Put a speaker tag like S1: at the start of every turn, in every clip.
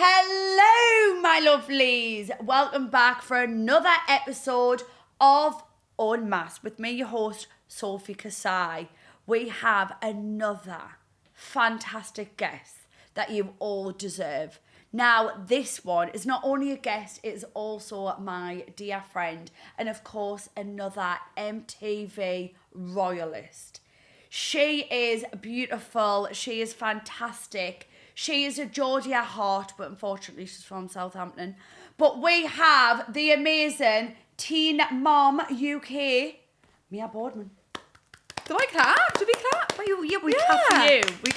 S1: Hello, my lovelies. Welcome back for another episode of Unmasked with me, your host, Sophie Kasai. We have another fantastic guest that you all deserve. Now, this one is not only a guest, it is also my dear friend and, of course, another MTV royalist. She is beautiful. She is fantastic. She is a Geordie at heart, but unfortunately she's from Southampton. But we have the amazing Teen Mom UK, Mia Boardman.
S2: Do I clap? Do we clap?
S1: We clap for you. We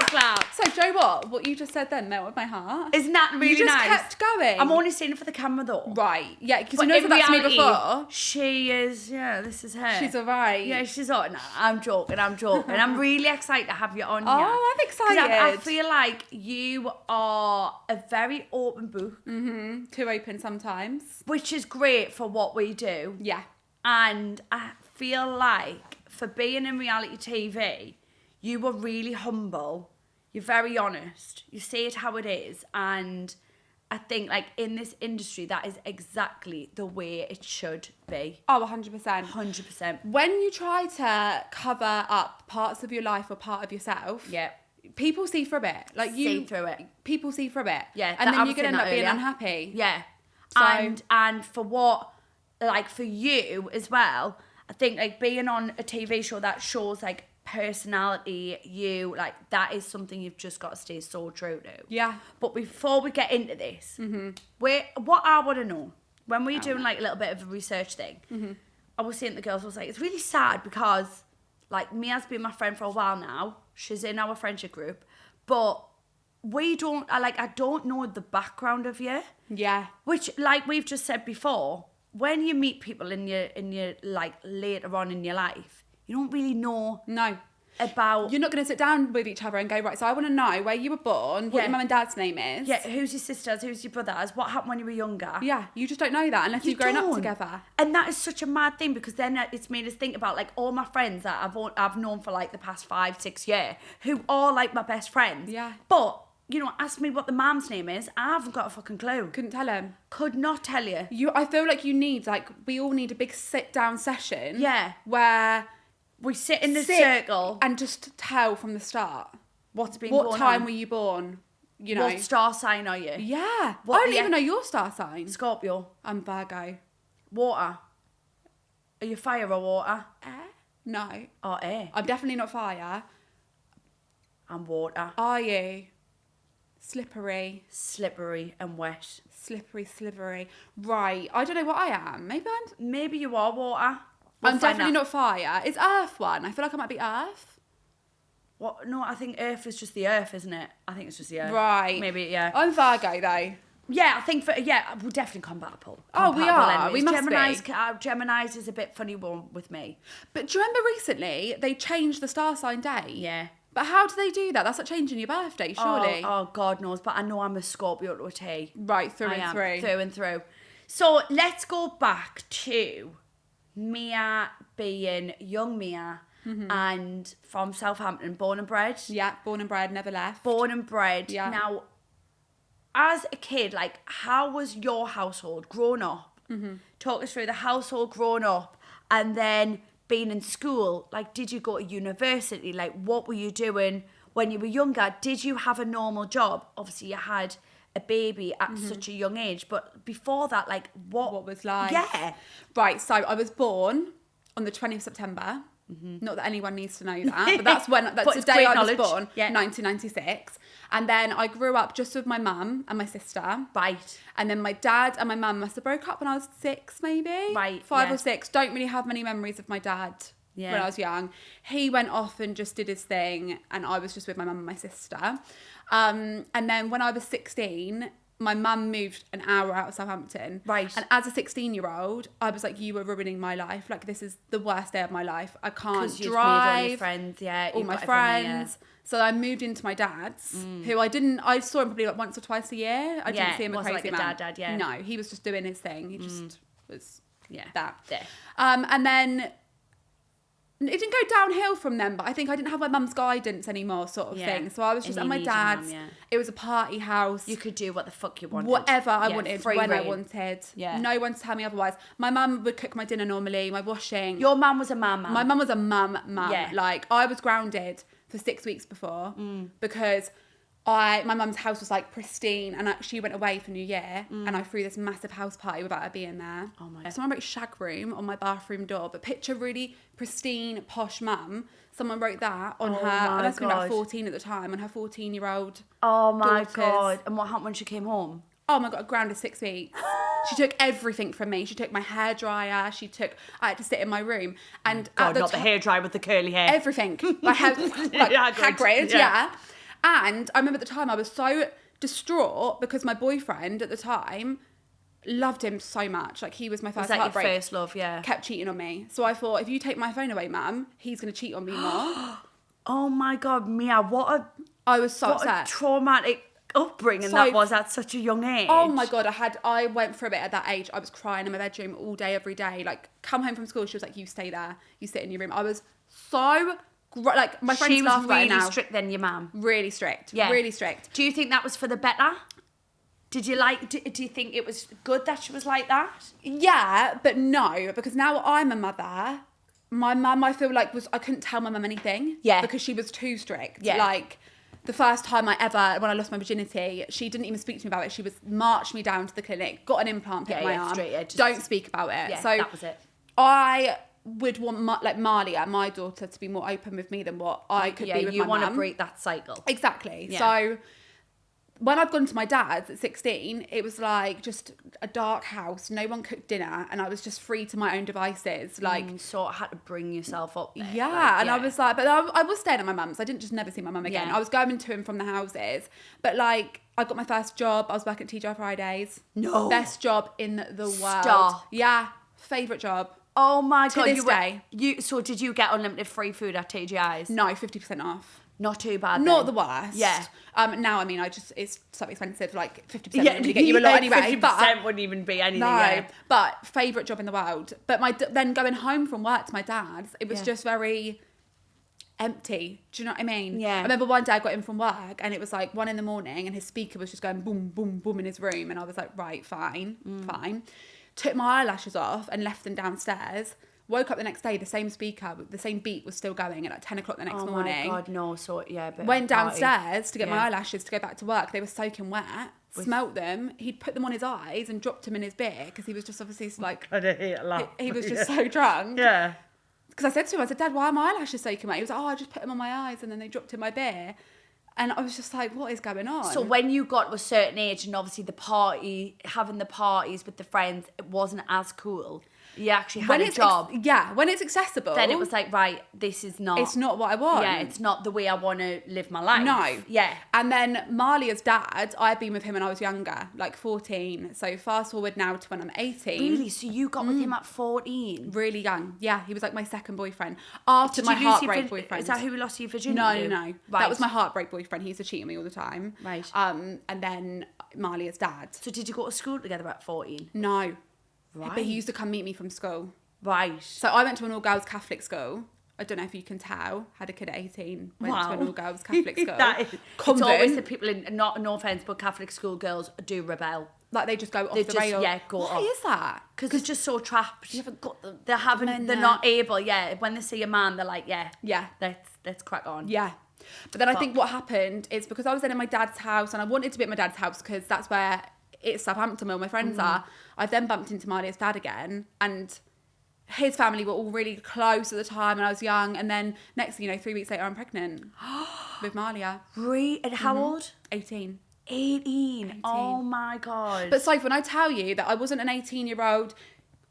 S1: clap.
S2: So, do you know what? What you just said then melted my heart.
S1: Isn't that really nice?
S2: You just kept going.
S1: I'm only saying it for the camera though.
S2: Right. Yeah, because you know that to me before.
S1: She is, this is her.
S2: She's alright.
S1: Yeah, she's alright. Nah, I'm joking. I'm really excited to have you on here.
S2: Oh, I'm excited.
S1: I feel like you are a very open book.
S2: Mm-hmm. Too open sometimes.
S1: Which is great for what we do.
S2: Yeah.
S1: And I feel like for being in reality TV, you were really humble. You're very honest. You say it how it is. And I think like in this industry, that is exactly the way it should be.
S2: Oh, 100%.
S1: 100%.
S2: When you try to cover up parts of your life or part of yourself,
S1: Yeah.
S2: people see through it. Like you
S1: See through it.
S2: People see through it.
S1: Yeah.
S2: And then
S1: I
S2: you're
S1: was
S2: going to
S1: saying
S2: end up
S1: that
S2: being
S1: earlier.
S2: unhappy.
S1: Yeah.
S2: So-
S1: And for what, like for you as well, I think like being on a TV show that shows like personality, you, like that is something you've just got to stay so true to.
S2: Yeah.
S1: But before we get into this, what I want to know, when we're doing like a little bit of a research thing, I was saying to the girls, I was like, it's really sad because like Mia's been my friend for a while now. She's in our friendship group, but I don't know the background of you.
S2: Yeah.
S1: Which, like we've just said before, when you meet people in your like later on in your life, you don't really know
S2: No.
S1: about.
S2: You're not going to sit down with each other and go, right, so I want to know where you were born, what
S1: Yeah.
S2: your mum and dad's name is.
S1: Yeah, who's your sisters, who's your brothers, what happened when you were younger.
S2: Yeah, you just don't know that unless you've grown up
S1: don't.
S2: together.
S1: And that is such a mad thing because then it's made us think about like all my friends that I've known for like the past 5-6 years who are like my best friends.
S2: Yeah.
S1: But, you know, ask me what the mom's name is, I haven't got a fucking clue.
S2: Couldn't tell him.
S1: Could not tell you.
S2: I feel like we all need a big sit down session.
S1: Yeah.
S2: Where
S1: We sit in the
S2: sit
S1: circle.
S2: and just tell from the start.
S1: What's been
S2: What
S1: going
S2: time
S1: on.
S2: were you born? You know.
S1: What star sign are you?
S2: Yeah.
S1: What
S2: I don't
S1: the-
S2: even know your star sign.
S1: Scorpio.
S2: I'm Virgo.
S1: Water. Are you fire or water?
S2: No.
S1: Or air?
S2: I'm definitely not fire.
S1: I'm water.
S2: Are you? Slippery.
S1: Slippery and wet.
S2: Slippery, slivery. Right. I don't know what I am.
S1: Maybe you are water.
S2: I'm definitely not fire. It's Earth one. I feel like I might be Earth.
S1: What? No, I think Earth is just the Earth, isn't it? I think it's just the Earth.
S2: Right.
S1: Maybe, yeah.
S2: I'm Virgo though.
S1: Yeah, I think we're definitely compatible.
S2: Oh, we
S1: Compatible
S2: are. We must be.
S1: Gemini's is a bit funny one with me.
S2: But do you remember recently they changed the star sign day?
S1: Yeah.
S2: But how do they do that? That's like changing your birthday, surely.
S1: Oh, God knows. But I know I'm a Scorpio to a T.
S2: Right, through
S1: I
S2: and
S1: am,
S2: through.
S1: Through and through. So let's go back to Mia being young Mia and from Southampton, born and bred.
S2: Yeah, born and bred, never left.
S1: Born and bred.
S2: Yeah.
S1: Now, as a kid, like, how was your household growing up? Talk us through the household growing up and then being in school. Like, did you go to university? Like, what were you doing when you were younger? Did you have a normal job? Obviously, you had a baby at such a young age, but before that, like, what
S2: was life?
S1: Yeah.
S2: Right, so I was born on the 20th of September. Not that anyone needs to know that, but that's
S1: But
S2: the
S1: it's
S2: day
S1: great
S2: I was
S1: knowledge.
S2: born,
S1: Yeah.
S2: 1996. And then I grew up just with my mum and my sister.
S1: Right.
S2: And then my dad and my mum must have broke up when I was 6, maybe.
S1: Right,
S2: 5
S1: yeah.
S2: or 6. Don't really have many memories of my dad
S1: Yeah.
S2: when I was young. He went off and just did his thing, and I was just with my mum and my sister. And then when I was 16, my mum moved an hour out of Southampton.
S1: Right.
S2: And as a 16-year-old, I was like, you are ruining my life. Like, this is the worst day of my life. I can't
S1: 'Cause you'd
S2: drive.
S1: made all your friends, yeah.
S2: All
S1: you've
S2: my
S1: got everyone there,
S2: friends. So I moved into my dad's, who I saw him probably like once or twice a year. I
S1: Yeah,
S2: didn't see him a
S1: wasn't
S2: crazy
S1: like a
S2: man.
S1: dad, yeah.
S2: No, he was just doing his thing. He just was
S1: Yeah.
S2: that.
S1: Yeah.
S2: And then it didn't go downhill from them, but I think I didn't have my mum's guidance anymore, sort of thing. So I was just at my dad's. It was a party house.
S1: You could do what the fuck you wanted.
S2: Whatever I wanted,
S1: free
S2: when
S1: reign.
S2: I wanted.
S1: Yeah.
S2: No one to tell me otherwise. My mum would cook my dinner normally, my washing.
S1: Your mum was a mum.
S2: My mum was a mum.
S1: Yeah.
S2: Like, I was grounded for 6 weeks before because my mum's house was like pristine, and she went away for New Year, and I threw this massive house party without her being there.
S1: Oh my God.
S2: Someone wrote shag room on my bathroom door, but picture really pristine, posh mum. Someone wrote that on her, I must have been about 14 at the time, on her 14-year-old
S1: Oh my
S2: daughters.
S1: God. And what happened when she came home?
S2: Oh my God, grounded 6 weeks. She took everything from me. She took my hairdryer. I had to sit in my room. And
S1: God, not the hairdryer with the curly hair.
S2: Everything. My hair, like Hagrid, yeah. And I remember at the time I was so distraught because my boyfriend at the time loved him so much. Like, he was my first heartbreak.
S1: Your first love, yeah.
S2: Kept cheating on me. So I thought, if you take my phone away, mum, he's going to cheat on me more.
S1: Oh my God, Mia,
S2: I was so
S1: what
S2: upset.
S1: a traumatic upbringing that was at such a young age.
S2: Oh my God, I went through it at that age. I was crying in my bedroom all day, every day. Like, come home from school, she was like, you stay there. You sit in your room. I was so... Like, my friends laugh about it now.
S1: She was really strict then, your mum.
S2: Really strict.
S1: Yeah.
S2: Really strict.
S1: Do you think that was for the better? Did you do you think it was good that she was like that?
S2: Yeah, but no, because now I'm a mother. My mum, I feel like, I couldn't tell my mum anything.
S1: Yeah.
S2: Because she was too strict.
S1: Yeah.
S2: Like, the first time when I lost my virginity, she didn't even speak to me about it. She marched me down to the clinic, got an implant put in my arm. Don't speak about it.
S1: Yeah,
S2: so
S1: that was it.
S2: I would want Marlia, my daughter, to be more open with me than what I could be with my mum.
S1: You want to break that cycle.
S2: Exactly.
S1: Yeah.
S2: So when I've gone to my dad's at 16, it was like just a dark house. No one cooked dinner, and I was just free to my own devices. Like,
S1: so I had to bring yourself up there.
S2: Yeah, and I was like, but I was staying at my mum's. I didn't just never see my mum again.
S1: Yeah.
S2: I was going to and from the houses. But like, I got my first job. I was working at TGI Fridays.
S1: No.
S2: Best job in the world.
S1: Stop.
S2: Yeah. Favourite job.
S1: Oh my
S2: To
S1: God.
S2: this day.
S1: So did you get unlimited free food at TGI's?
S2: No, 50% off.
S1: Not too bad.
S2: Not the worst.
S1: Yeah.
S2: Now, I mean, it's so expensive. Like 50% wouldn't really get you a lot anyway.
S1: 50%
S2: but
S1: wouldn't even be anything.
S2: no,
S1: Yeah.
S2: but favourite job in the world. But then going home from work to my dad's, it was just very empty. Do you know what I mean?
S1: Yeah.
S2: I remember one day I got in from work and it was like 1 a.m, and his speaker was just going boom, boom, boom in his room, and I was like, right, fine. Took my eyelashes off and left them downstairs. Woke up the next day, the same speaker, the same beat was still going at like 10 o'clock the next morning.
S1: Oh my God, no. So, yeah.
S2: Went downstairs to get my eyelashes to go back to work. They were soaking wet. Smelt them. He'd put them on his eyes and dropped them in his beer because he was just obviously like...
S1: I hate it a lot.
S2: He was just so drunk.
S1: Yeah.
S2: Because I said to him, Dad, why are my eyelashes soaking wet? He was like, I just put them on my eyes and then they dropped in my beer. And I was just like, what is going on?
S1: So when you got to a certain age and obviously having the parties with the friends, it wasn't as cool. You actually had a job.
S2: When it's accessible.
S1: Then it was like, right, this is not...
S2: It's not what I want.
S1: Yeah, it's not the way I want to live my life.
S2: No.
S1: Yeah.
S2: And then Marlia's dad, I'd been with him when I was younger, like 14. So fast forward now to when I'm 18.
S1: Really? So you got with him at 14?
S2: Really young. Yeah, he was like my second boyfriend. After my heartbreak boyfriend.
S1: Is that who lost your virginity?
S2: No.
S1: Right.
S2: That was my heartbreak boyfriend. He used to cheat on me all the time.
S1: Right.
S2: And then Marlia's dad.
S1: So did you go to school together at 14?
S2: No.
S1: Right.
S2: But he used to come meet me from school.
S1: Right.
S2: So I went to an all-girls Catholic school. I don't know if you can tell. Had a kid at 18. Went to an all-girls Catholic school.
S1: It's always the people in, no offence, but Catholic school girls do rebel.
S2: Like they just go off the rail.
S1: Yeah, go off.
S2: Why is that?
S1: Because they're just so trapped.
S2: You haven't got them.
S1: They're not able, when they see a man, they're like,
S2: yeah,
S1: let's crack on.
S2: Yeah. But then I think what happened is because I was then in my dad's house and I wanted to be at my dad's house because that's where it's Southampton where my friends are. I then bumped into Marlia's dad again and his family were all really close at the time and I was young, and then next thing you know, 3 weeks later I'm pregnant with Marlia.
S1: Really? And how old?
S2: 18.
S1: 18. Oh my God.
S2: But Sophie, when I tell you that I wasn't an 18-year-old,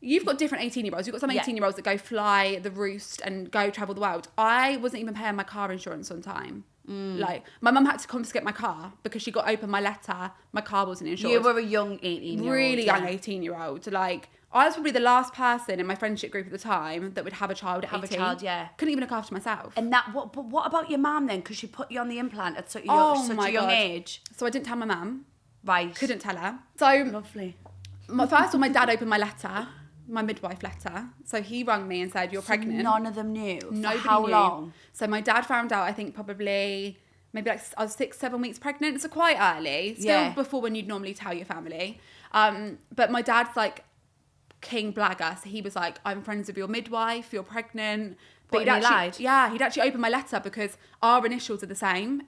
S2: you've got different 18-year-olds. You've got some 18-year-olds that go fly the roost and go travel the world. I wasn't even paying my car insurance on time. Like, my mum had to confiscate my car because she got open my letter. My car wasn't insured.
S1: You were a young 18-year-old.
S2: Really young 18-year-old. Like, I was probably the last person in my friendship group at the time that would have a child at 18.
S1: Have a child, yeah.
S2: Couldn't even look after myself.
S1: And what about your mum then? Because she put you on the implant at such a young age.
S2: So I didn't tell my mum.
S1: Right.
S2: Couldn't tell her. So
S1: Lovely.
S2: First of all, my dad opened my letter. my midwife letter. So he rang me and said, you're pregnant.
S1: None of them knew.
S2: Nobody
S1: For how
S2: knew.
S1: long?
S2: So my dad found out, I think probably maybe like I was 6-7 weeks pregnant. So quite early. Still before when you'd normally tell your family. But my dad's like king blagger. So he was like, I'm friends with your midwife, you're pregnant. But
S1: He lied?
S2: Yeah, he'd actually opened my letter because our initials are the same,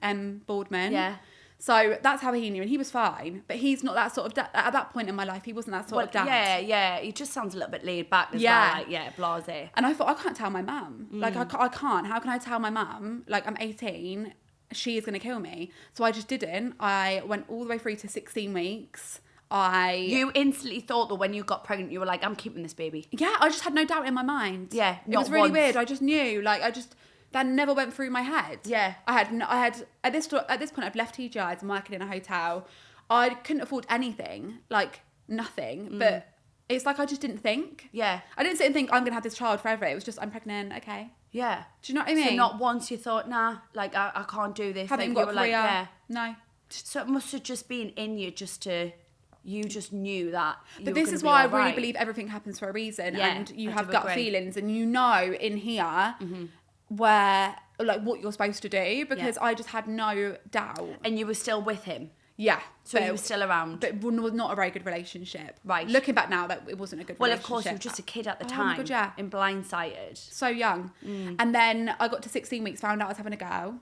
S2: Boardman.
S1: Yeah.
S2: So that's how he knew, and he was fine. But he's not that sort of at that point in my life. He wasn't that sort of dad.
S1: Yeah. He just sounds a little bit laid back as well. Like, blasé.
S2: And I thought, I can't tell my mum. Like, I can't. How can I tell my mum? Like, I'm 18. She is going to kill me. So I just didn't. I went all the way through to 16 weeks. You
S1: instantly thought that when you got pregnant, you were like, I'm keeping this baby.
S2: Yeah, I just had no doubt in my mind.
S1: Yeah,
S2: it was really weird. I just knew. Like, that never went through my head.
S1: Yeah.
S2: I had at this point I've left TGI's and working in a hotel. I couldn't afford anything, like nothing. But it's like I just didn't think.
S1: Yeah.
S2: I didn't sit and think I'm gonna have this child forever. It was just I'm pregnant, okay.
S1: Yeah.
S2: Do you know what I mean?
S1: So not once you thought, nah, like I can't do this.
S2: Haven't
S1: like,
S2: got
S1: you
S2: a
S1: were
S2: career.
S1: like,
S2: No.
S1: So it must have just been in you you just knew that.
S2: But this is why I really believe everything happens for a reason, and you have gut feelings, and you know in here where like what you're supposed to do, because I just had no doubt.
S1: And you were still with him.
S2: Yeah.
S1: So you were still around.
S2: But it was not a very good relationship.
S1: Right.
S2: Looking back now, that it wasn't a good relationship.
S1: Well, of course, you were just a kid at the time.
S2: Oh my God, yeah.
S1: And blindsided.
S2: So young. And then I got to 16 weeks, found out I was having a girl.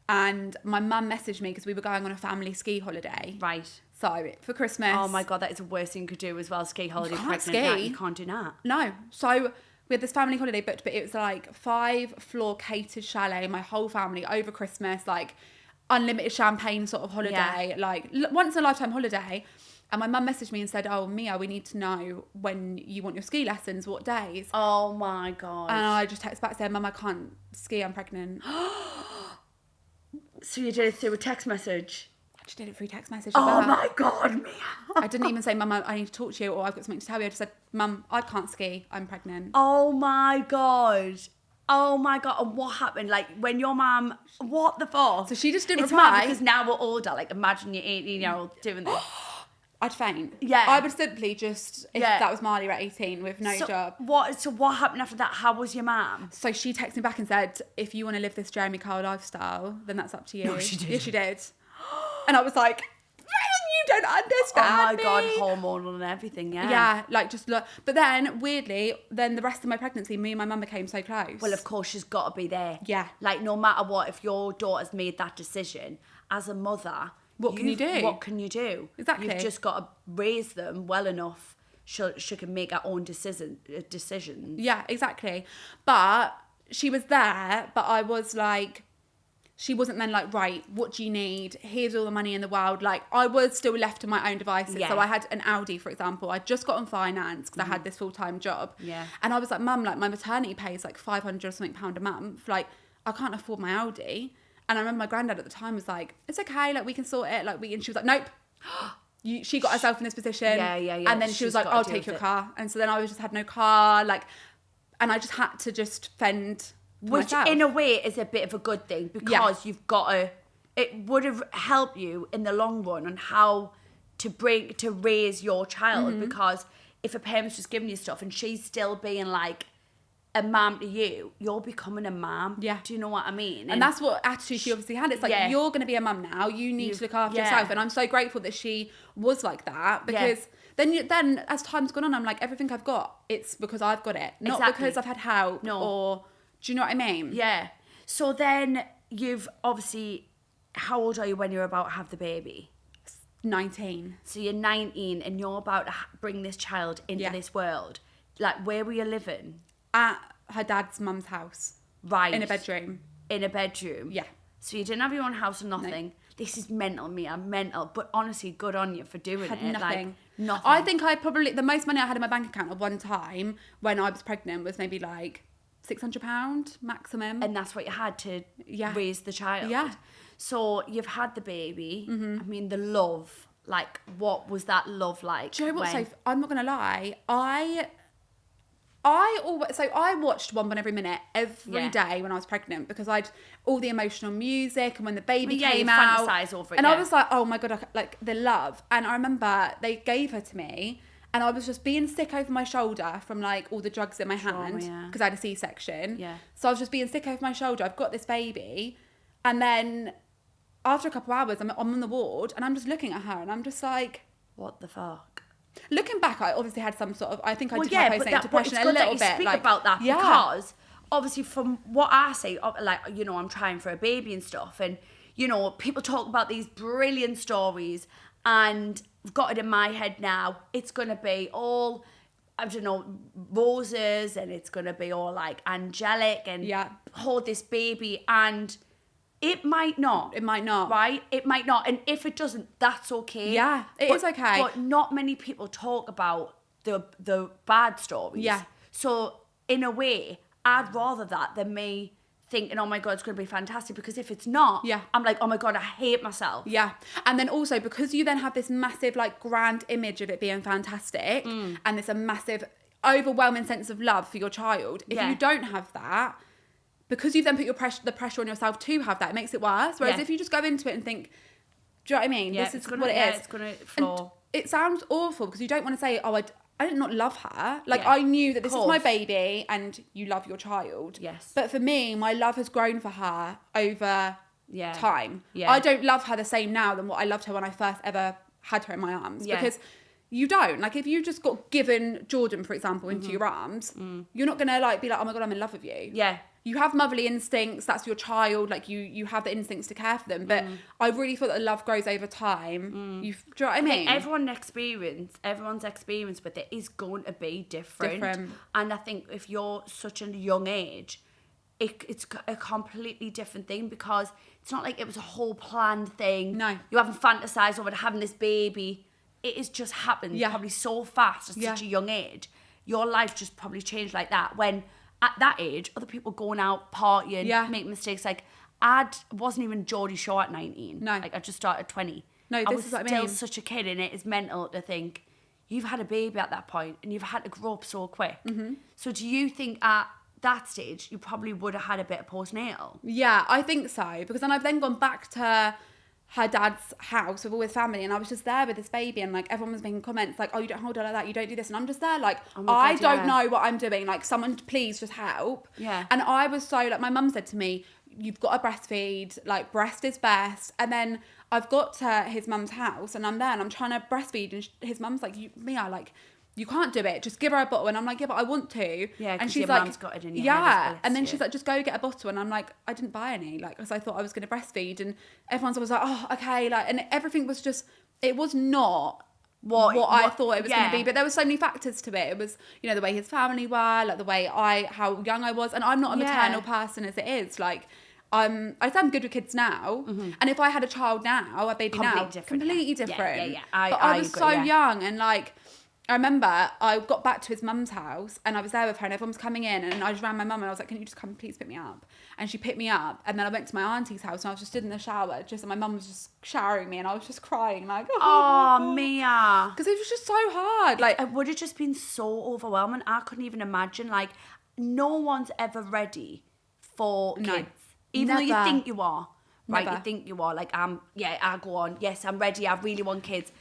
S2: And my mum messaged me because we were going on a family ski holiday.
S1: Right.
S2: So for Christmas.
S1: Oh my God, that is the worst thing you could do as well. Ski holiday.
S2: Can't
S1: pregnant.
S2: ski.
S1: You can't do that.
S2: No. So we had this family holiday booked, but it was like 5-floor catered chalet, my whole family over Christmas, like unlimited champagne sort of holiday, like once in a lifetime holiday. And my mum messaged me and said, oh, Mia, we need to know when you want your ski lessons, what days.
S1: Oh my God.
S2: And I just texted back saying, Mum, I can't ski, I'm pregnant.
S1: So you did it through a text message?
S2: I just did it through text message.
S1: Oh my God, Mia.
S2: I didn't even say, Mum, I need to talk to you, or I've got something to tell you. I just said, Mum, I can't ski, I'm pregnant.
S1: Oh my God. Oh my God. And what happened? Like when your mum, what the fuck?
S2: So she just didn't
S1: it's
S2: reply.
S1: Mad because now we're older. Like imagine your 18-year-old doing this.
S2: I'd faint.
S1: Yeah.
S2: I would simply just, if that was Marley at 18 with no job.
S1: So what happened after that? How was your mum?
S2: So she texted me back and said, if you want to live this Jeremy Kyle lifestyle, then that's up to you.
S1: No, she didn't.
S2: Yes, she did. And I was like, you don't understand
S1: Oh my God, hormonal and everything, yeah.
S2: Yeah, like just look. But then, weirdly, then the rest of my pregnancy, me and my mum became so close.
S1: Well, of course, she's got to be there.
S2: Yeah.
S1: Like, no matter what, if your daughter's made that decision, as a mother...
S2: What can you do?
S1: What can you do?
S2: Exactly.
S1: You've just got to raise them well enough she can make her own decisions.
S2: Yeah, exactly. But she was there, but I was like... She wasn't then like, right, what do you need? Here's all the money in the world. Like, I was still left to my own devices.
S1: Yeah.
S2: So I had an Audi, for example. I'd just got on finance because I had this full-time job.
S1: Yeah.
S2: And I was like, Mum, like my maternity pay is like £500 or something a month. Like, I can't afford my Audi. And I remember my granddad at the time was like, it's okay, like we can sort it. Like and she was like, nope. She got herself in this position.
S1: Yeah.
S2: And then she was like, I'll take your car. And so then I just had no car. Like, and I just had to just fend...
S1: Which
S2: myself.
S1: in a way is a bit of a good thing because you've got to, it would have helped you in the long run on how to raise your child, because if a parent's just giving you stuff and she's still being like a mum to you, you're becoming a mum.
S2: Yeah.
S1: Do you know what I mean?
S2: And that's what attitude she obviously had. It's like, you're going to be a mum now. You need to look after yourself. And I'm so grateful that she was like that, because then as time's gone on, I'm like, everything I've got, it's because I've got it. Not because I've had help or... Do you know what I mean?
S1: Yeah. So then you've obviously, how old are you when you're about to have the baby?
S2: 19.
S1: So you're 19 and you're about to bring this child into this world. Like, where were you living?
S2: At her dad's mum's house.
S1: Right.
S2: In a bedroom.
S1: In a bedroom?
S2: Yeah.
S1: So you didn't have your own house or nothing. No. This is mental, Mia, mental. But honestly, good on you for doing it.
S2: Nothing.
S1: Like, nothing.
S2: I think I probably, the most money I had in my bank account at one time when I was pregnant was maybe like £600 maximum.
S1: And that's what you had to raise the child.
S2: Yeah.
S1: So you've had the baby. I mean, the love. Like, what was that love like?
S2: Do you know what, Soph? I'm not going to lie. I watched One Every Minute every day when I was pregnant, because I'd all the emotional music and when the baby came out.
S1: Fantasize over it.
S2: And I was like, oh my God, like the love. And I remember they gave her to me And I was just being sick over my shoulder from like all the drugs in my hand
S1: yeah.
S2: because I had a C-section.
S1: Yeah.
S2: So I was just being sick over my shoulder. I've got this baby. And then after a couple of hours, I'm on the ward and I'm just looking at her and I'm just like,
S1: what the fuck?
S2: Looking back, I obviously had some sort of, I think I did
S1: yeah,
S2: have postnatal depression
S1: it's
S2: a
S1: good that
S2: little
S1: you
S2: bit.
S1: speak
S2: like,
S1: about that
S2: yeah.
S1: because obviously from what I see, like, you know, I'm trying for a baby and stuff, and you know, people talk about these brilliant stories, and I've got it in my head now. It's gonna be all, I don't know, roses, and it's gonna be all like angelic and hold this baby, and it might not.
S2: It might not.
S1: Right? It might not. And if it doesn't, that's okay.
S2: Yeah, it is okay.
S1: But not many people talk about the bad stories.
S2: Yeah.
S1: So in a way, I'd rather that than me thinking, oh my God, it's going to be fantastic. Because if it's not, I'm like, oh my God, I hate myself.
S2: Yeah. And then also because you then have this massive like grand image of it being fantastic and there's a massive overwhelming sense of love for your child. If you don't have that, because you've then put the pressure on yourself to have that, it makes it worse. Whereas if you just go into it and think, do you know what I mean?
S1: Yeah,
S2: this is what it is.
S1: It's going to flow.
S2: It sounds awful because you don't want to say, oh, I did not love her. Like, I knew that this is my baby and you love your child.
S1: Yes.
S2: But for me, my love has grown for her over time.
S1: Yeah.
S2: I don't love her the same now than what I loved her when I first ever had her in my arms.
S1: Yeah.
S2: Because you don't. Like, if you just got given Jordan, for example, into your arms, you're not going to, like, be like, oh my God, I'm in love with you.
S1: Yeah.
S2: You have motherly instincts. That's your child. Like, you have the instincts to care for them. But I really thought that love grows over time. Do you know what I mean?
S1: Everyone's experience with it is going to be different. And I think if you're such a young age, it's a completely different thing because it's not like it was a whole planned thing.
S2: No.
S1: You haven't fantasized over having this baby. It has just happened probably so fast at such a young age. Your life just probably changed like that. When at that age, other people going out, partying, making mistakes. Like, I wasn't even Geordie Shore at 19.
S2: No.
S1: Like, I just started at 20.
S2: No,
S1: I
S2: this
S1: was
S2: is what I
S1: still
S2: mean.
S1: such a kid, and it is mental to think you've had a baby at that point and you've had to grow up so quick. So do you think at that stage you probably would have had a bit of postnatal?
S2: Yeah, I think so. Because then I've then gone back to her dad's house with all his family and I was just there with this baby and like everyone was making comments like, oh, you don't hold her like that, you don't do this, and I'm just there like, I don't know what I'm doing, like someone please just help. And I was so like, my mum said to me, you've got to breastfeed, like breast is best. And then I've got to his mum's house and I'm there and I'm trying to breastfeed and his mum's like, Mia, like you can't do it, just give her a bottle. And I'm like, yeah, but I want to.
S1: Yeah,
S2: and she's
S1: your
S2: like,
S1: mum's got it in your head as well,
S2: and then
S1: yeah.
S2: she's like, just go get a bottle. And I'm like, I didn't buy any, like, because I thought I was going to breastfeed. And everyone's always like, oh, okay, like, and everything was just, it was not what I thought it was going to be. But there were so many factors to it. It was, you know, the way his family were, like the way how young I was, and I'm not a maternal person as it is, like. I say I'm good with kids now, and if I had a child now, a baby now, completely different.
S1: Yeah.
S2: But I was
S1: agree,
S2: so young, and like, I remember I got back to his mum's house, and I was there with her, and everyone was coming in, and I just ran my mum, and I was like, "Can you just come, please pick me up?" And she picked me up, and then I went to my auntie's house, and I was just stood in the shower, and my mum was just showering me, and I was just crying, like,
S1: oh Mia,
S2: because it was just so hard. Like,
S1: it would have just been so overwhelming. I couldn't even imagine. Like, no one's ever ready for kids. Even though you think you are, right?
S2: Never.
S1: You think you are. Like, I go on. Yes, I'm ready. I really want kids.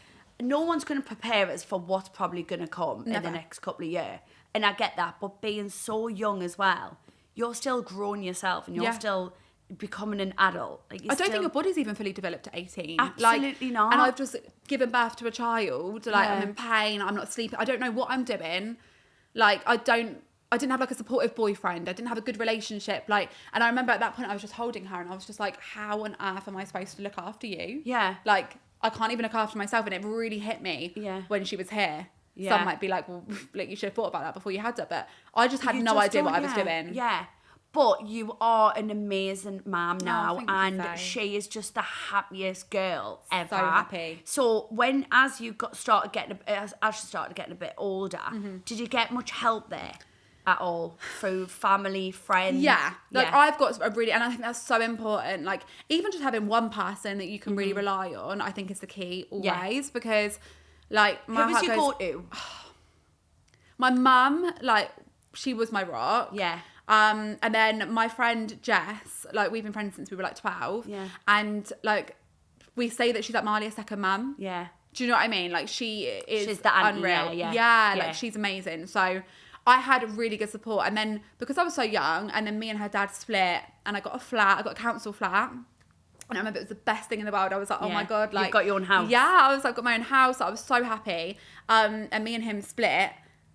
S1: No one's going to prepare us for what's probably going to come in the next couple of years. And I get that. But being so young as well, you're still growing yourself and you're still becoming an adult. Like,
S2: I don't think your body's even fully developed at 18.
S1: Absolutely not.
S2: And I've just given birth to a child. Like, I'm in pain. I'm not sleeping. I don't know what I'm doing. Like, I didn't have like a supportive boyfriend. I didn't have a good relationship. Like, and I remember at that point I was just holding her and I was just like, how on earth am I supposed to look after you?
S1: Yeah.
S2: Like, I can't even look after myself. And it really hit me when she was here. Yeah. Some might be like, well, like, you should have thought about that before you had her. But I just had no idea what I was doing.
S1: Yeah. But you are an amazing mom now,
S2: and
S1: she is just the happiest girl ever.
S2: So happy.
S1: So as she started getting a bit older, did you get much help there at all through family, friends?
S2: Yeah, I've got a really, and I think that's so important. Like, even just having one person that you can really rely on, I think is the key always. Because, like, my
S1: who was your go-to?
S2: My mum, like, she was my rock.
S1: Yeah.
S2: And then my friend Jess, like, we've been friends since we were like 12.
S1: Yeah.
S2: And like, we say that she's like Marley, a second mum.
S1: Yeah.
S2: Do you know what I mean? Like, she's
S1: the auntie,
S2: unreal.
S1: yeah.
S2: Like, she's amazing. So I had really good support. And then because I was so young, and then me and her dad split, and I got a council flat. And I remember it was the best thing in the world. I was like, oh my God. Like,
S1: you've got your own house.
S2: Yeah, I was like, got my own house. I was so happy. And me and him split.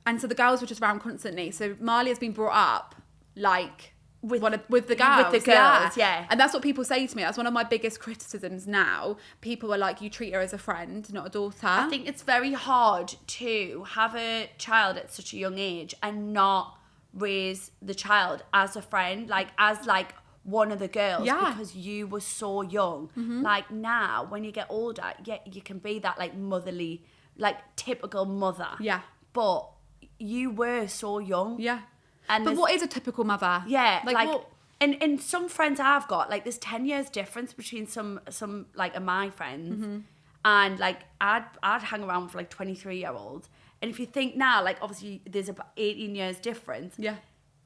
S2: And so the girls were just around constantly. So Marley has been brought up like with the girls. With the
S1: girls, yeah.
S2: And that's what people say to me. That's one of my biggest criticisms now. People are like, you treat her as a friend, not a daughter.
S1: I think it's very hard to have a child at such a young age and not raise the child as a friend, like as like one of the girls, because you were so young. Like now, when you get older, you can be that like motherly, like typical mother.
S2: Yeah.
S1: But you were so young.
S2: Yeah.
S1: And
S2: but what is a typical mother?
S1: Yeah. Like
S2: what?
S1: And some friends I've got, like there's 10 years difference between some like of my friends. And like I'd hang around with like 23-year-olds. And if you think now, like obviously there's about 18 years difference.
S2: Yeah.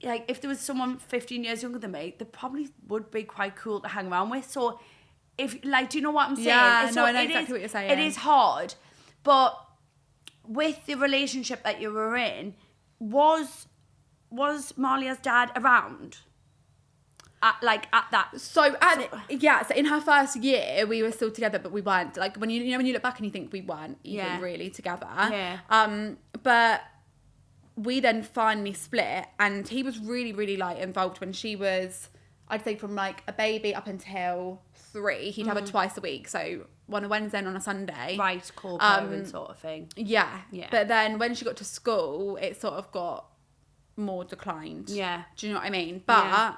S1: Like if there was someone 15 years younger than me, they probably would be quite cool to hang around with. So if like, do you know what I'm saying?
S2: Yeah,
S1: so
S2: I know exactly what you're saying.
S1: It is hard, but with the relationship that you were in, was Marlia's dad around? At that.
S2: So in her first year we were still together, but we weren't. Like when you look back and you think we weren't even really together.
S1: Yeah.
S2: But we then finally split, and he was really, really like involved when she was, I'd say from like a baby up until 3. He'd have her twice a week, so on a Wednesday and on a Sunday.
S1: Right, cool parent sort of thing.
S2: Yeah. But then when she got to school, it sort of got more declined.
S1: Yeah.
S2: Do you know what I mean? But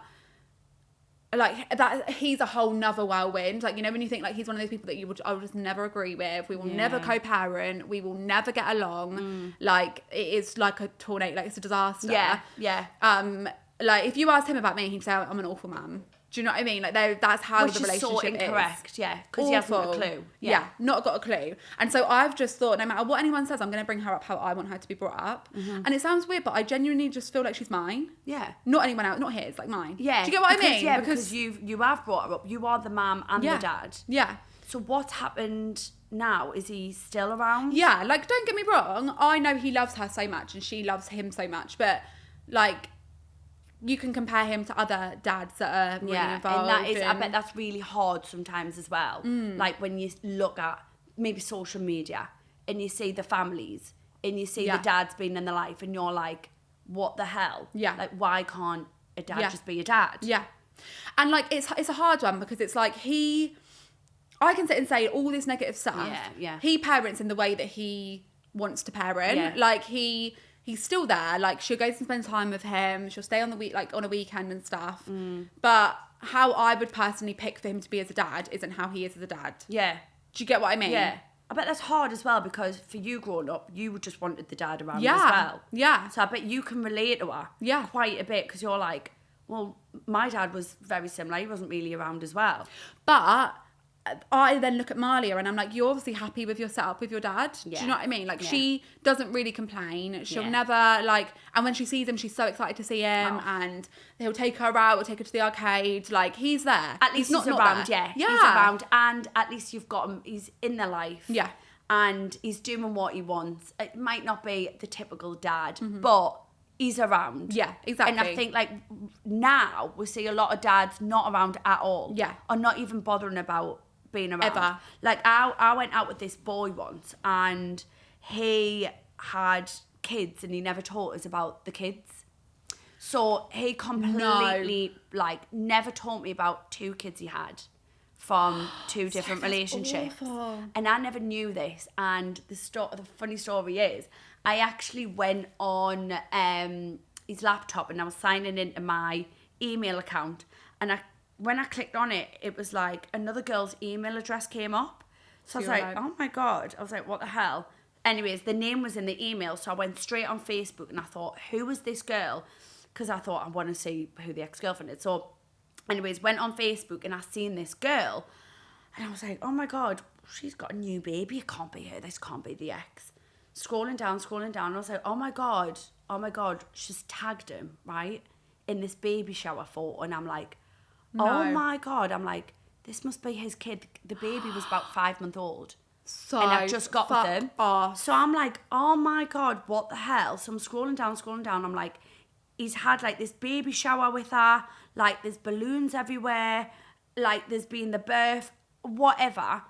S2: like that, he's a whole nother whirlwind. Like, you know, when you think like he's one of those people that I would just never agree with. We will never co-parent. We will never get along. Like it is like a tornado. Like it's a disaster.
S1: Yeah.
S2: Like if you asked him about me, he'd say I'm an awful mum. Do you know what I mean? Like that's how the relationship
S1: so incorrect,
S2: is.
S1: yeah, because he hasn't got a clue.
S2: Yeah, not got a clue. And so I've just thought, no matter what anyone says, I'm going to bring her up how I want her to be brought up. And it sounds weird, but I genuinely just feel like she's mine.
S1: Yeah.
S2: Not anyone else, not his, like mine.
S1: Yeah.
S2: Do you get what I mean?
S1: Yeah, because you have brought her up. You are the mum and the dad.
S2: Yeah.
S1: So what's happened now? Is he still around?
S2: Yeah, like don't get me wrong. I know he loves her so much and she loves him so much, but like you can compare him to other dads that are really involved.
S1: And I bet that's really hard sometimes as well. Like when you look at maybe social media and you see the families and you see the dads being in their life and you're like, what the hell?
S2: Yeah.
S1: Like why can't a dad just be a dad?
S2: Yeah. And like it's a hard one because it's like I can sit and say all this negative stuff.
S1: Yeah.
S2: He parents in the way that he wants to parent.
S1: Yeah.
S2: Like he's still there. Like she'll go and spend time with him. She'll stay on the week, like on a weekend and stuff. But how I would personally pick for him to be as a dad isn't how he is as a dad.
S1: Yeah.
S2: Do you get what I mean?
S1: Yeah. I bet that's hard as well because for you growing up, you just wanted the dad around as well.
S2: Yeah.
S1: So I bet you can relate to her quite a bit because you're like, well, my dad was very similar. He wasn't really around as well.
S2: But I then look at Marlia and I'm like, you're obviously happy with your setup with your dad.
S1: Yeah.
S2: Do you know what I mean? Like she doesn't really complain. She'll never like, and when she sees him, she's so excited to see him and he'll take her out, he'll take her to the arcade. Like he's there.
S1: At least he's around, yeah. He's around and at least you've got him, he's in their life.
S2: Yeah.
S1: And he's doing what he wants. It might not be the typical dad, but he's around.
S2: Yeah, exactly.
S1: And I think like now we see a lot of dads not around at all.
S2: Yeah.
S1: Or not even bothering about being around.
S2: Ever.
S1: Like I went out with this boy once and he had kids and he never taught us about the kids. So he completely like never taught me about 2 kids he had from 2 different relationships.
S2: Awful.
S1: And I never knew this. And the funny story is I actually went on his laptop and I was signing into my email account and when I clicked on it, it was like another girl's email address came up. So I was like, oh my God. I was like, what the hell? Anyways, the name was in the email. So I went straight on Facebook and I thought, who was this girl? Because I thought I want to see who the ex-girlfriend is. So anyways, went on Facebook and I seen this girl. And I was like, oh my God, she's got a new baby. It can't be her. This can't be the ex. Scrolling down. I was like, oh my God. She's tagged him, right? In this baby shower photo. And I'm like, oh my God. I'm like, this must be his kid. The baby was about 5 months old.
S2: So
S1: and I've just got with
S2: fuck
S1: them.
S2: off.
S1: So I'm like, oh my God, what the hell? So I'm scrolling down. I'm like, he's had like this baby shower with her, like there's balloons everywhere, like there's been the birth, whatever.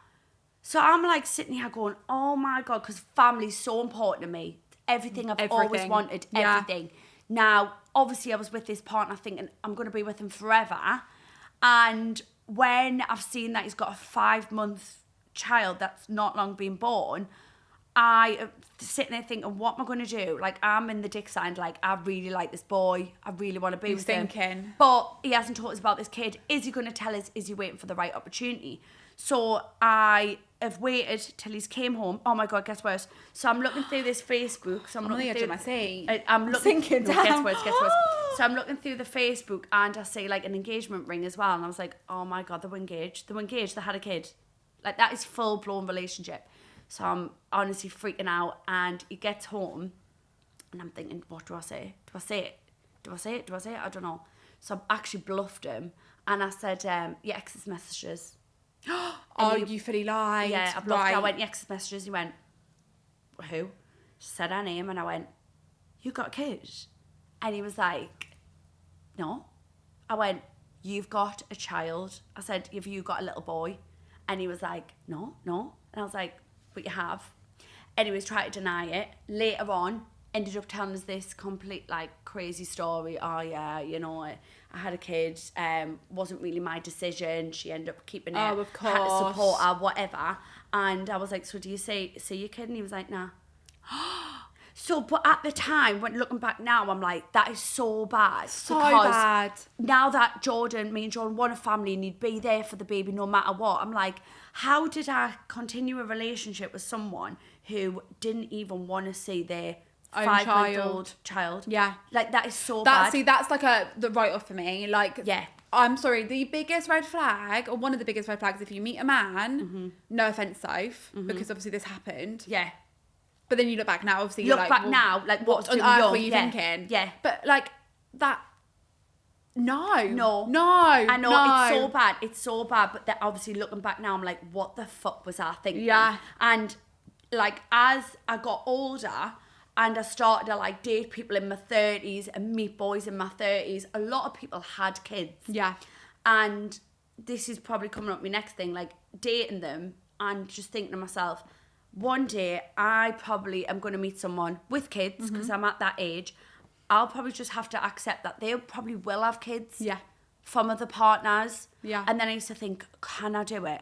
S1: So I'm like sitting here going, oh my God, because family's so important to me. Everything I've always wanted, everything. Now, obviously I was with this partner thinking I'm going to be with him forever. And when I've seen that he's got a 5-month child that's not long been born, I am sitting there thinking, what am I going to do? Like, I'm in the dick side, like, I really like this boy. I really want to be with him. But he hasn't told us about this kid. Is he going to tell us? Is he waiting for the right opportunity? So I have waited till he's came home. Oh my God, guess worse. So I'm looking through this Facebook. So I'm
S2: on the edge
S1: through,
S2: of my seat.
S1: I'm looking.
S2: Sinking
S1: No,
S2: down.
S1: Guess worse. So I'm looking through the Facebook and I see like an engagement ring as well. And I was like, oh my God, they were engaged. They had a kid. Like, that is full blown relationship. So I'm honestly freaking out. And he gets home and I'm thinking, what do I say? Do I say it? I don't know. So I actually bluffed him and I said, your ex's messages.
S2: Oh, you fully lied.
S1: Yeah, I bluffed.
S2: Right.
S1: I went, your ex's messages. He went, who? She said her name and I went, you got a kid? And he was like, no. I went, you've got a child. I said, have you got a little boy? And he was like, no. And I was like, but you have. Anyways, tried to deny it. Later on, ended up telling us this complete, like, crazy story. Oh, yeah, you know, I had a kid. Wasn't really my decision. She ended up keeping it.
S2: Oh, of course.
S1: Had to support her, whatever. And I was like, so do you see your kid? And he was like, nah. So, but at the time, when looking back now, I'm like, that is so bad.
S2: So
S1: because
S2: bad.
S1: now that me and Jordan want a family and he'd be there for the baby no matter what, I'm like, how did I continue a relationship with someone who didn't even want to see their
S2: Own
S1: 5-month-old child?
S2: Yeah.
S1: Like, that is so bad.
S2: See, that's like the write-off for me. Like,
S1: Yeah.
S2: I'm sorry, the biggest red flag, or one of the biggest red flags, if you meet a man, no offence, Soph, because obviously this happened.
S1: Yeah.
S2: But then you look back now, obviously you're
S1: Look
S2: like,
S1: back
S2: well,
S1: now, like,
S2: what
S1: what's
S2: on
S1: too
S2: earth
S1: young?
S2: were you
S1: Yeah.
S2: thinking?
S1: Yeah.
S2: But like, that, no.
S1: I know it's so bad, but then obviously looking back now, I'm like, what the fuck was I thinking?
S2: Yeah.
S1: And like, as I got older and I started to like date people in my 30s and meet boys in my 30s, a lot of people had kids.
S2: Yeah.
S1: And this is probably coming up my next thing, like dating them and just thinking to myself, one day I probably am going to meet someone with kids because I'm at that age. I'll probably just have to accept that they probably will have kids.
S2: Yeah.
S1: From other partners.
S2: Yeah.
S1: And then I used to think, can I do it?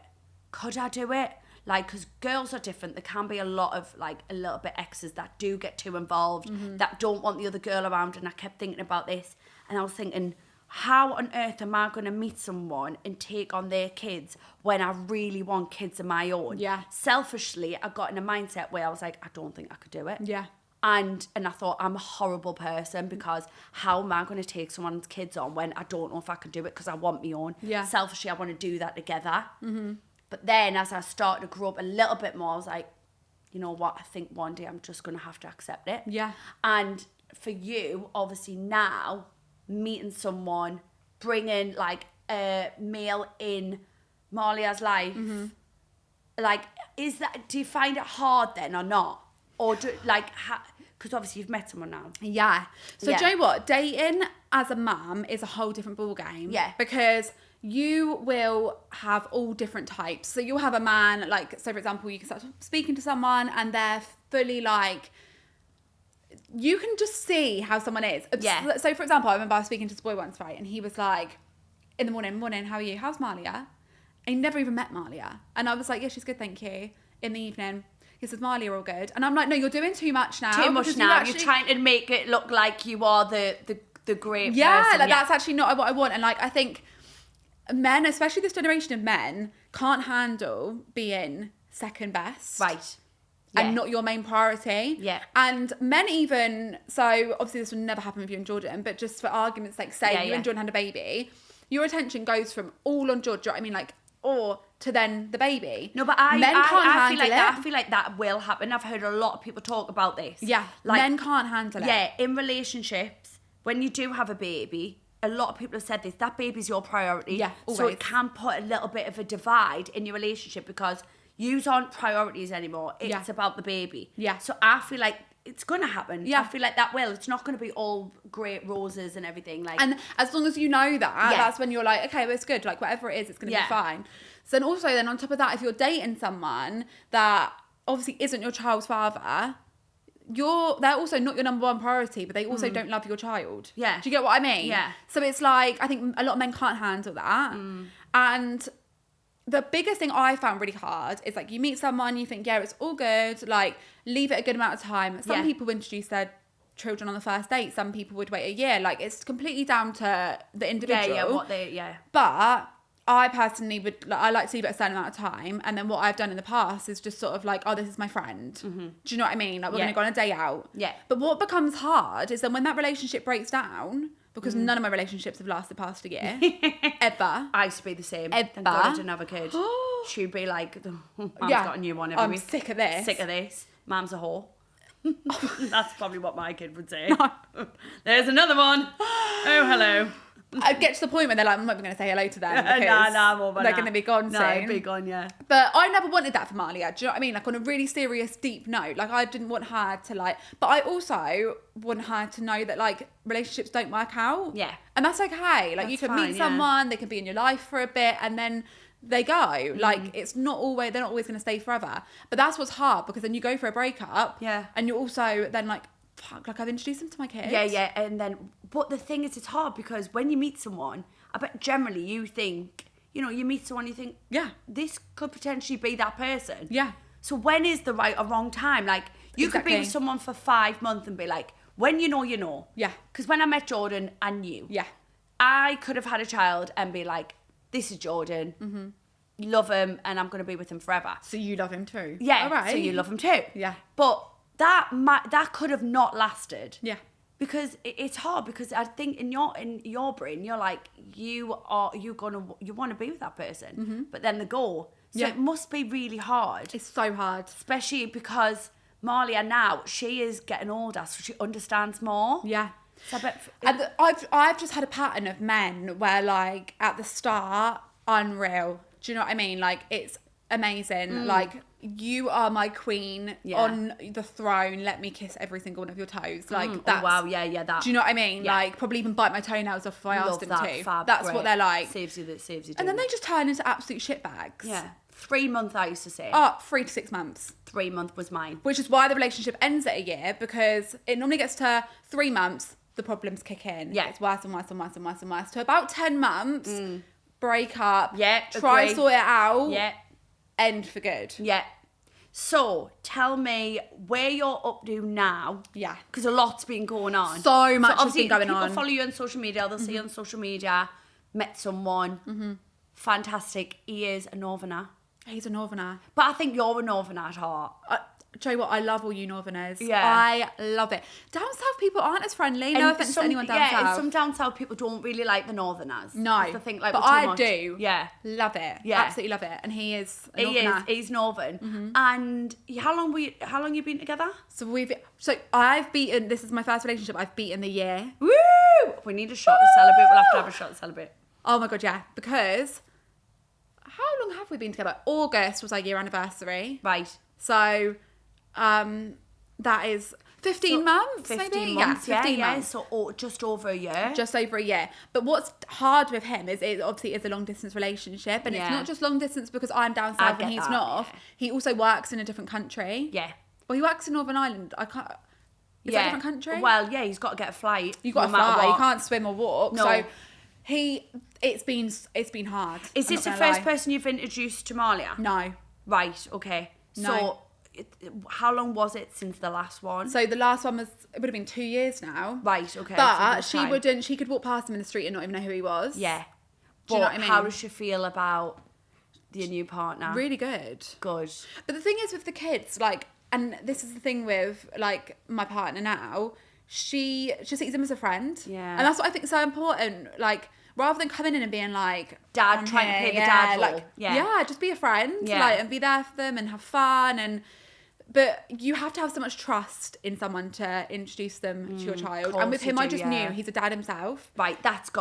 S1: Could I do it? Like, because girls are different. There can be a lot of, like, a little bit exes that do get too involved, that don't want the other girl around. And I kept thinking about this. And I was thinking, how on earth am I going to meet someone and take on their kids when I really want kids of my own?
S2: Yeah.
S1: Selfishly, I got in a mindset where I was like, I don't think I could do it.
S2: Yeah.
S1: And I thought, I'm a horrible person because how am I going to take someone's kids on when I don't know if I can do it because I want my own?
S2: Yeah.
S1: Selfishly, I want to do that together. But then as I started to grow up a little bit more, I was like, you know what? I think one day I'm just going to have to accept it.
S2: Yeah.
S1: And for you, obviously now, meeting someone, bringing like a male in Malia's life, like, do you find it hard then or not? Or do, like, because obviously you've met someone now.
S2: Yeah. So
S1: Yeah.
S2: do you know what? Dating as a mum is a whole different ballgame.
S1: Yeah.
S2: Because you will have all different types. So you'll have a man, like, so for example, you can start speaking to someone and they're fully like, you can just see how someone is.
S1: Yeah.
S2: So for example, I remember I was speaking to this boy once, right? And he was like, in the morning, how are you? How's Malia? And he never even met Malia. And I was like, yeah, she's good, thank you. In the evening, he says, Malia, all good. And I'm like, no, you're doing too much now.
S1: Too much
S2: because
S1: now.
S2: You're
S1: You're trying to make it look like you are the great
S2: yeah,
S1: person.
S2: like that's actually not what I want. And like, I think men, especially this generation of men, can't handle being second best.
S1: Right.
S2: And
S1: Yeah.
S2: not your main priority.
S1: Yeah.
S2: And men even, so obviously this would never happen with you and Jordan, but just for argument's sake, say
S1: Yeah,
S2: you
S1: yeah.
S2: and Jordan had a baby, your attention goes from all on Jordan, do you know what I mean? Like, or to then the baby.
S1: No, but
S2: men can't
S1: I
S2: handle
S1: feel like
S2: it.
S1: that. I feel like that will happen. I've heard a lot of people talk about this.
S2: Yeah,
S1: like,
S2: men can't handle it.
S1: Yeah, in relationships, when you do have a baby, a lot of people have said this, that baby's your priority.
S2: Yeah,
S1: So
S2: always.
S1: it can put a little bit of a divide in your relationship because yous aren't priorities anymore. It's
S2: Yeah.
S1: about the baby.
S2: Yeah.
S1: So I feel like it's going to happen.
S2: Yeah.
S1: I feel like that will. It's not going to be all great roses and everything. Like,
S2: And as long as you know that,
S1: Yeah.
S2: that's when you're like, okay, well, it's good. Like, whatever it is, it's going to
S1: Yeah.
S2: be fine. So then also, then on top of that, if you're dating someone that obviously isn't your child's father, they're also not your number one priority, but they also don't love your child.
S1: Yeah.
S2: Do you get what I mean?
S1: Yeah.
S2: So it's like, I think a lot of men can't handle that. And the biggest thing I found really hard is like, you meet someone, you think, yeah, it's all good. Like, leave it a good amount of time. Some
S1: Yeah.
S2: people introduce their children on the first date. Some people would wait a year. Like, it's completely down to the individual. But I personally I like to leave it a certain amount of time, and then what I've done in the past is just sort of like, oh, this is my friend. Do you know what I mean? Like, we're
S1: Yeah.
S2: gonna go on a day out.
S1: Yeah.
S2: But what becomes hard is then when that relationship breaks down, because none of my relationships have lasted past a year, ever.
S1: I used to be the same. Thank
S2: Ever.
S1: God I didn't have a kid. She'd be like, Mum's
S2: Yeah.
S1: got a new one every
S2: I'm
S1: week.
S2: sick of this.
S1: Sick of this. Mum's a whore. That's probably what my kid would say. There's another one. Oh, hello.
S2: I get to the point where they're like, I'm not even going to say hello to them because
S1: I'm over
S2: they're
S1: that.
S2: going to be gone
S1: No,
S2: soon.
S1: be gone, yeah.
S2: But I never wanted that for Malia. Do you know what I mean? Like, on a really serious, deep note. Like, I didn't want her to, like... But I also want her to know that, like, relationships don't work out.
S1: Yeah.
S2: And that's okay. Like, you
S1: That's
S2: can
S1: fine,
S2: meet
S1: yeah.
S2: someone, they can be in your life for a bit, and then they go. Like, it's not always... They're not always going to stay forever. But that's what's hard, because then you go for a breakup.
S1: Yeah.
S2: And you're also then, like, fuck, like, I've introduced them to my kids.
S1: Yeah. And then... But the thing is, it's hard, because when you meet someone... I bet generally you think, you meet someone, you think,
S2: Yeah.
S1: this could potentially be that person.
S2: Yeah.
S1: So when is the right or wrong time? Like, you could be
S2: Exactly.
S1: with someone for 5 months and be like, when you know, you know.
S2: Yeah.
S1: Because when I met Jordan, I knew.
S2: Yeah.
S1: I could have had a child and be like, this is Jordan. Mm-hmm. Love him, and I'm going to be with him forever.
S2: So you love him too?
S1: Yeah.
S2: All right.
S1: So you love him too.
S2: Yeah.
S1: But that could have not lasted.
S2: Yeah.
S1: Because it's hard, because I think in your brain you're like, you want to be with that person, but then they go. So
S2: Yeah.
S1: it must be really hard,
S2: It's so hard.
S1: especially because Malia now, she is getting older, so she understands more.
S2: Yeah.
S1: So I bet
S2: And I've just had a pattern of men where, like, at the start, unreal. Do you know what I mean? Like, it's amazing. Like, you are my queen on the throne. Let me kiss every single one of your toes. Like, that's...
S1: oh wow, yeah, that.
S2: Do you know what I mean?
S1: Yeah.
S2: Like, probably even bite my toenails off if I asked
S1: Love
S2: them
S1: that,
S2: to.
S1: fab,
S2: That's
S1: great.
S2: what they're like.
S1: Saves you.
S2: And then they just turn into absolute shitbags.
S1: yeah, 3 months I used to say.
S2: Oh, 3 to 6 months.
S1: 3 months was mine.
S2: Which is why the relationship ends at a year, because it normally gets to 3 months, the problems kick in.
S1: Yeah.
S2: It's worse and worse and worse and worse and worse. To about 10 months, break up,
S1: Yeah,
S2: try
S1: agree.
S2: sort it out,
S1: Yeah,
S2: end for good.
S1: yeah. So tell me where you're up to now.
S2: Yeah.
S1: Because a lot's been going on.
S2: So much has
S1: obviously
S2: been going
S1: people
S2: on.
S1: follow you on social media. They'll see you on social media. Met someone. Fantastic. He is a Northerner.
S2: He's a Northerner.
S1: But I think you're a Northerner at heart.
S2: Do you know what? I love all you Northerners.
S1: Yeah.
S2: I love it. Down south people aren't as friendly. No offense to anyone down south.
S1: and some down south people don't really like the Northerners.
S2: No.
S1: That's the thing, like,
S2: but
S1: we're too
S2: I
S1: much.
S2: do.
S1: Yeah.
S2: Love it.
S1: Yeah.
S2: Absolutely love it. And he is a
S1: He
S2: Northerner.
S1: is. He's Northern. And how long you been together?
S2: So I've beaten, this is my first relationship, I've beaten the year.
S1: Woo! We need a shot to celebrate. We'll have to have a shot to celebrate.
S2: Oh my God, yeah. Because how long have we been together? August was our year anniversary.
S1: Right.
S2: So that is 15 months,
S1: 15
S2: maybe?
S1: months,
S2: Yeah, 15 months.
S1: So just over a year.
S2: Just over a year. But what's hard with him is it obviously is a long distance relationship. And it's
S1: Yeah.
S2: not just long distance because I'm down
S1: I
S2: south and
S1: get
S2: he's
S1: that,
S2: north.
S1: yeah.
S2: He also works in a different country.
S1: Yeah.
S2: Well, he works in Northern Ireland. I can't... Is that a different country?
S1: Well, yeah, he's got to get a flight.
S2: You've got
S1: no
S2: to
S1: matter
S2: fly. You
S1: what.
S2: can't swim or walk.
S1: No.
S2: So it's been hard.
S1: Is
S2: I'm
S1: this
S2: not
S1: the
S2: gonna
S1: first
S2: lie.
S1: person you've introduced to Malia?
S2: No.
S1: Right, okay.
S2: No.
S1: So, how long was it since the last one?
S2: So the last one it would have been 2 years now.
S1: Right, okay.
S2: But
S1: so good time.
S2: she could walk past him in the street and not even know who he was.
S1: Yeah.
S2: Do you know
S1: But
S2: what I mean?
S1: how does she feel about your new partner?
S2: Really good.
S1: Good.
S2: But the thing is with the kids, like, and this is the thing with, like, my partner now, she sees him as a friend.
S1: Yeah.
S2: And that's what I think is so important. Like, rather than coming in and being like,
S1: Dad,
S2: I'm
S1: trying to
S2: here,
S1: play the dad role.
S2: like,
S1: Yeah.
S2: just be a friend.
S1: Yeah.
S2: Like, and be there for them and have fun and But you have to have so much trust in someone to introduce them to your child. And with him, I just knew he's a dad himself.
S1: Right,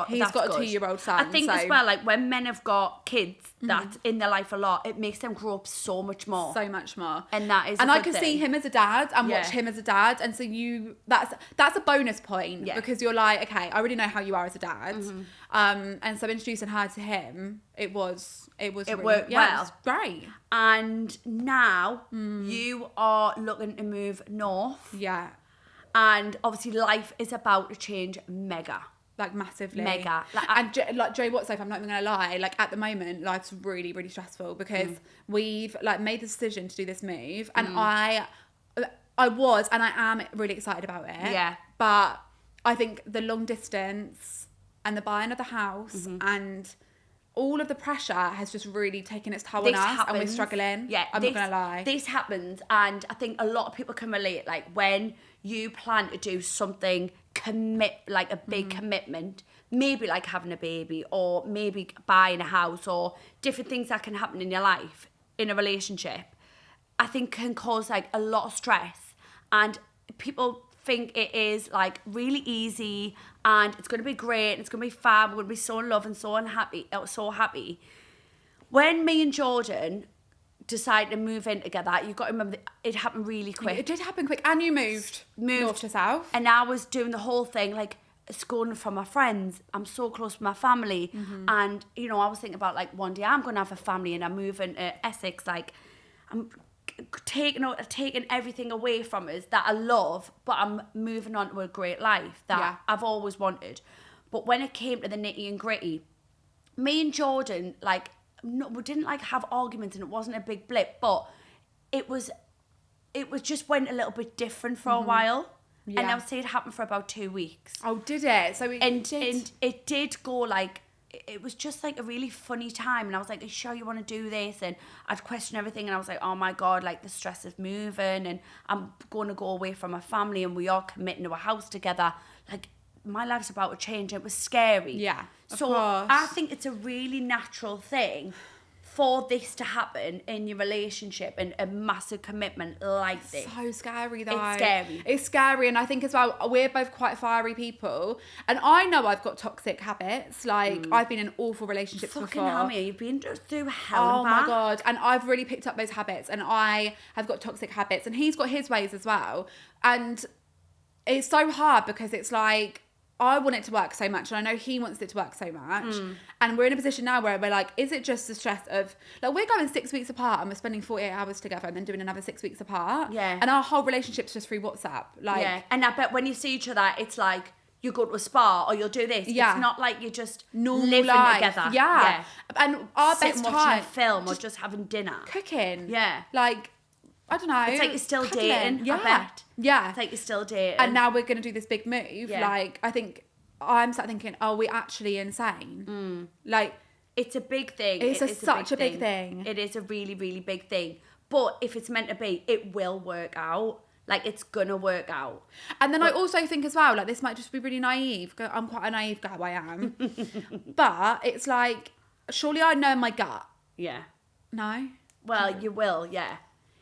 S1: he's got
S2: a 2-year-old son.
S1: I think as well, like when men have got kids that's in their life a lot, it makes them grow up so much more.
S2: So much more.
S1: And that is
S2: and I can see him as a dad and watch him as a dad. And so that's a bonus point because you're like, okay, I already know how you are as a dad. And so introducing her to him, it worked well. It was great.
S1: And now you are looking to move north.
S2: Yeah.
S1: And obviously life is about to change mega.
S2: Like massively.
S1: Mega.
S2: And like Joe What's I'm not even going to lie, like at the moment, life's really, really stressful because we've like made the decision to do this move and I was and I am really excited about it. Yeah. But I think the long distance and the buying of the house and all of the pressure has just really taken its toll on us and we're struggling. Yeah, I'm not going to lie.
S1: This happens and I think a lot of people can relate. Like when you plan to do something, like a big commitment, maybe like having a baby or maybe buying a house or different things that can happen in your life, in a relationship, I think can cause like a lot of stress. And people think it is like really easy and it's going to be great and it's going to be fab, we're going to be so in love and so happy. When me and Jordan decided to move in together, you've got to remember that it happened really quick.
S2: It did happen quick. And you moved north to south.
S1: And I was doing the whole thing like schooling from my friends. I'm so close to my family. And, you know, I was thinking about like one day I'm going to have a family and I'm moving to Essex. Like I'm taking everything away from us that I love, but I'm moving on to a great life that I've always wanted. But when it came to the nitty and gritty, me and Jordan, like, no, we didn't like have arguments and it wasn't a big blip, but it was just went a little bit different for a while. Yeah. And I would say it happened for about 2 weeks.
S2: Oh, did it? So
S1: it did go like, it was just like a really funny time. And I was like, are you sure you want to do this? And I'd question everything. And I was like, oh my God, like the stress of moving and I'm going to go away from my family and we are committing to a house together. Like my life's about to change. It was scary.
S2: Yeah.
S1: So I think it's a really natural thing for this to happen in your relationship and a massive commitment like this.
S2: So scary though.
S1: It's scary.
S2: It's scary, and I think as well, we're both quite fiery people, and I know I've got toxic habits. Like I've been in awful relationships before.
S1: Fucking hell, you've been through hell and
S2: back.
S1: Oh
S2: my God. And I've really picked up those habits, and I have got toxic habits, and he's got his ways as well. And it's so hard because it's like, I want it to work so much and I know he wants it to work so much, and we're in a position now where we're like, is it just the stress of like we're going 6 weeks apart and we're spending 48 hours together and then doing another 6 weeks apart, and our whole relationship's just through WhatsApp, like,
S1: and I bet when you see each other it's like you go to a spa or you'll do this, it's not like you're just
S2: normal
S1: living
S2: life.
S1: together,
S2: and our best
S1: watching
S2: time
S1: a film or just having dinner,
S2: cooking,
S1: like
S2: I don't know.
S1: It's like you're still
S2: cuddling.
S1: dating, I bet.
S2: Yeah.
S1: It's like you're still dating.
S2: And now we're going to do this big move. Like, I think I'm sat thinking, are we actually insane? Like,
S1: it's a big thing.
S2: It's such a big thing.
S1: It is a really, really big thing. But if it's meant to be, it will work out. Like, it's going to work out.
S2: And then I also think as well, like, this might just be really naive. I'm quite a naive girl, I am. But it's like, surely I know my gut.
S1: Yeah.
S2: No?
S1: Well, you will, yeah.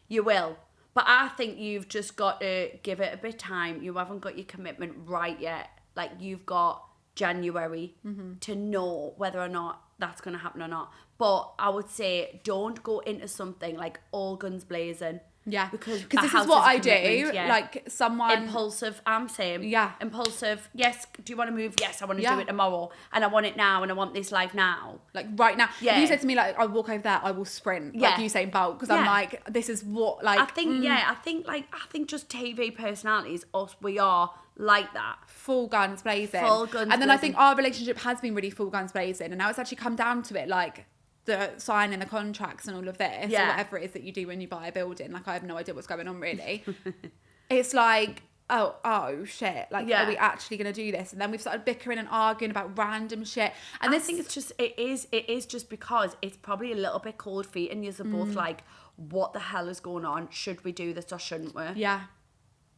S1: You will. But I think you've just got to give it a bit of time. You haven't got your commitment right yet. Like, you've got January to know whether or not that's going to happen or not. But I would say don't go into something like all guns blazing.
S2: Yeah.
S1: Because
S2: this is what I do. Yeah. Like, someone...
S1: Impulsive, I'm same.
S2: Yeah.
S1: Impulsive, yes, do you want to move? Yes, I want to do it tomorrow. And I want it now and I want this life now.
S2: Like, right now. Yeah. If you said to me, like, I'll walk over there, I will sprint. Like Usain Bolt. Because I'm like, this is what, like...
S1: I think just TV personalities, us, we are like that.
S2: Full guns blazing. And then I think our relationship has been really full guns blazing. And now it's actually come down to it, like... the signing the contracts and all of this, or whatever it is that you do when you buy a building. Like, I have no idea what's going on, really. It's like, oh shit, like, are we actually going to do this? And then we've started bickering and arguing about random shit. And
S1: I think it's just, it is just because it's probably a little bit cold feet and you're both like, what the hell is going on? Should we do this or shouldn't we?
S2: Yeah.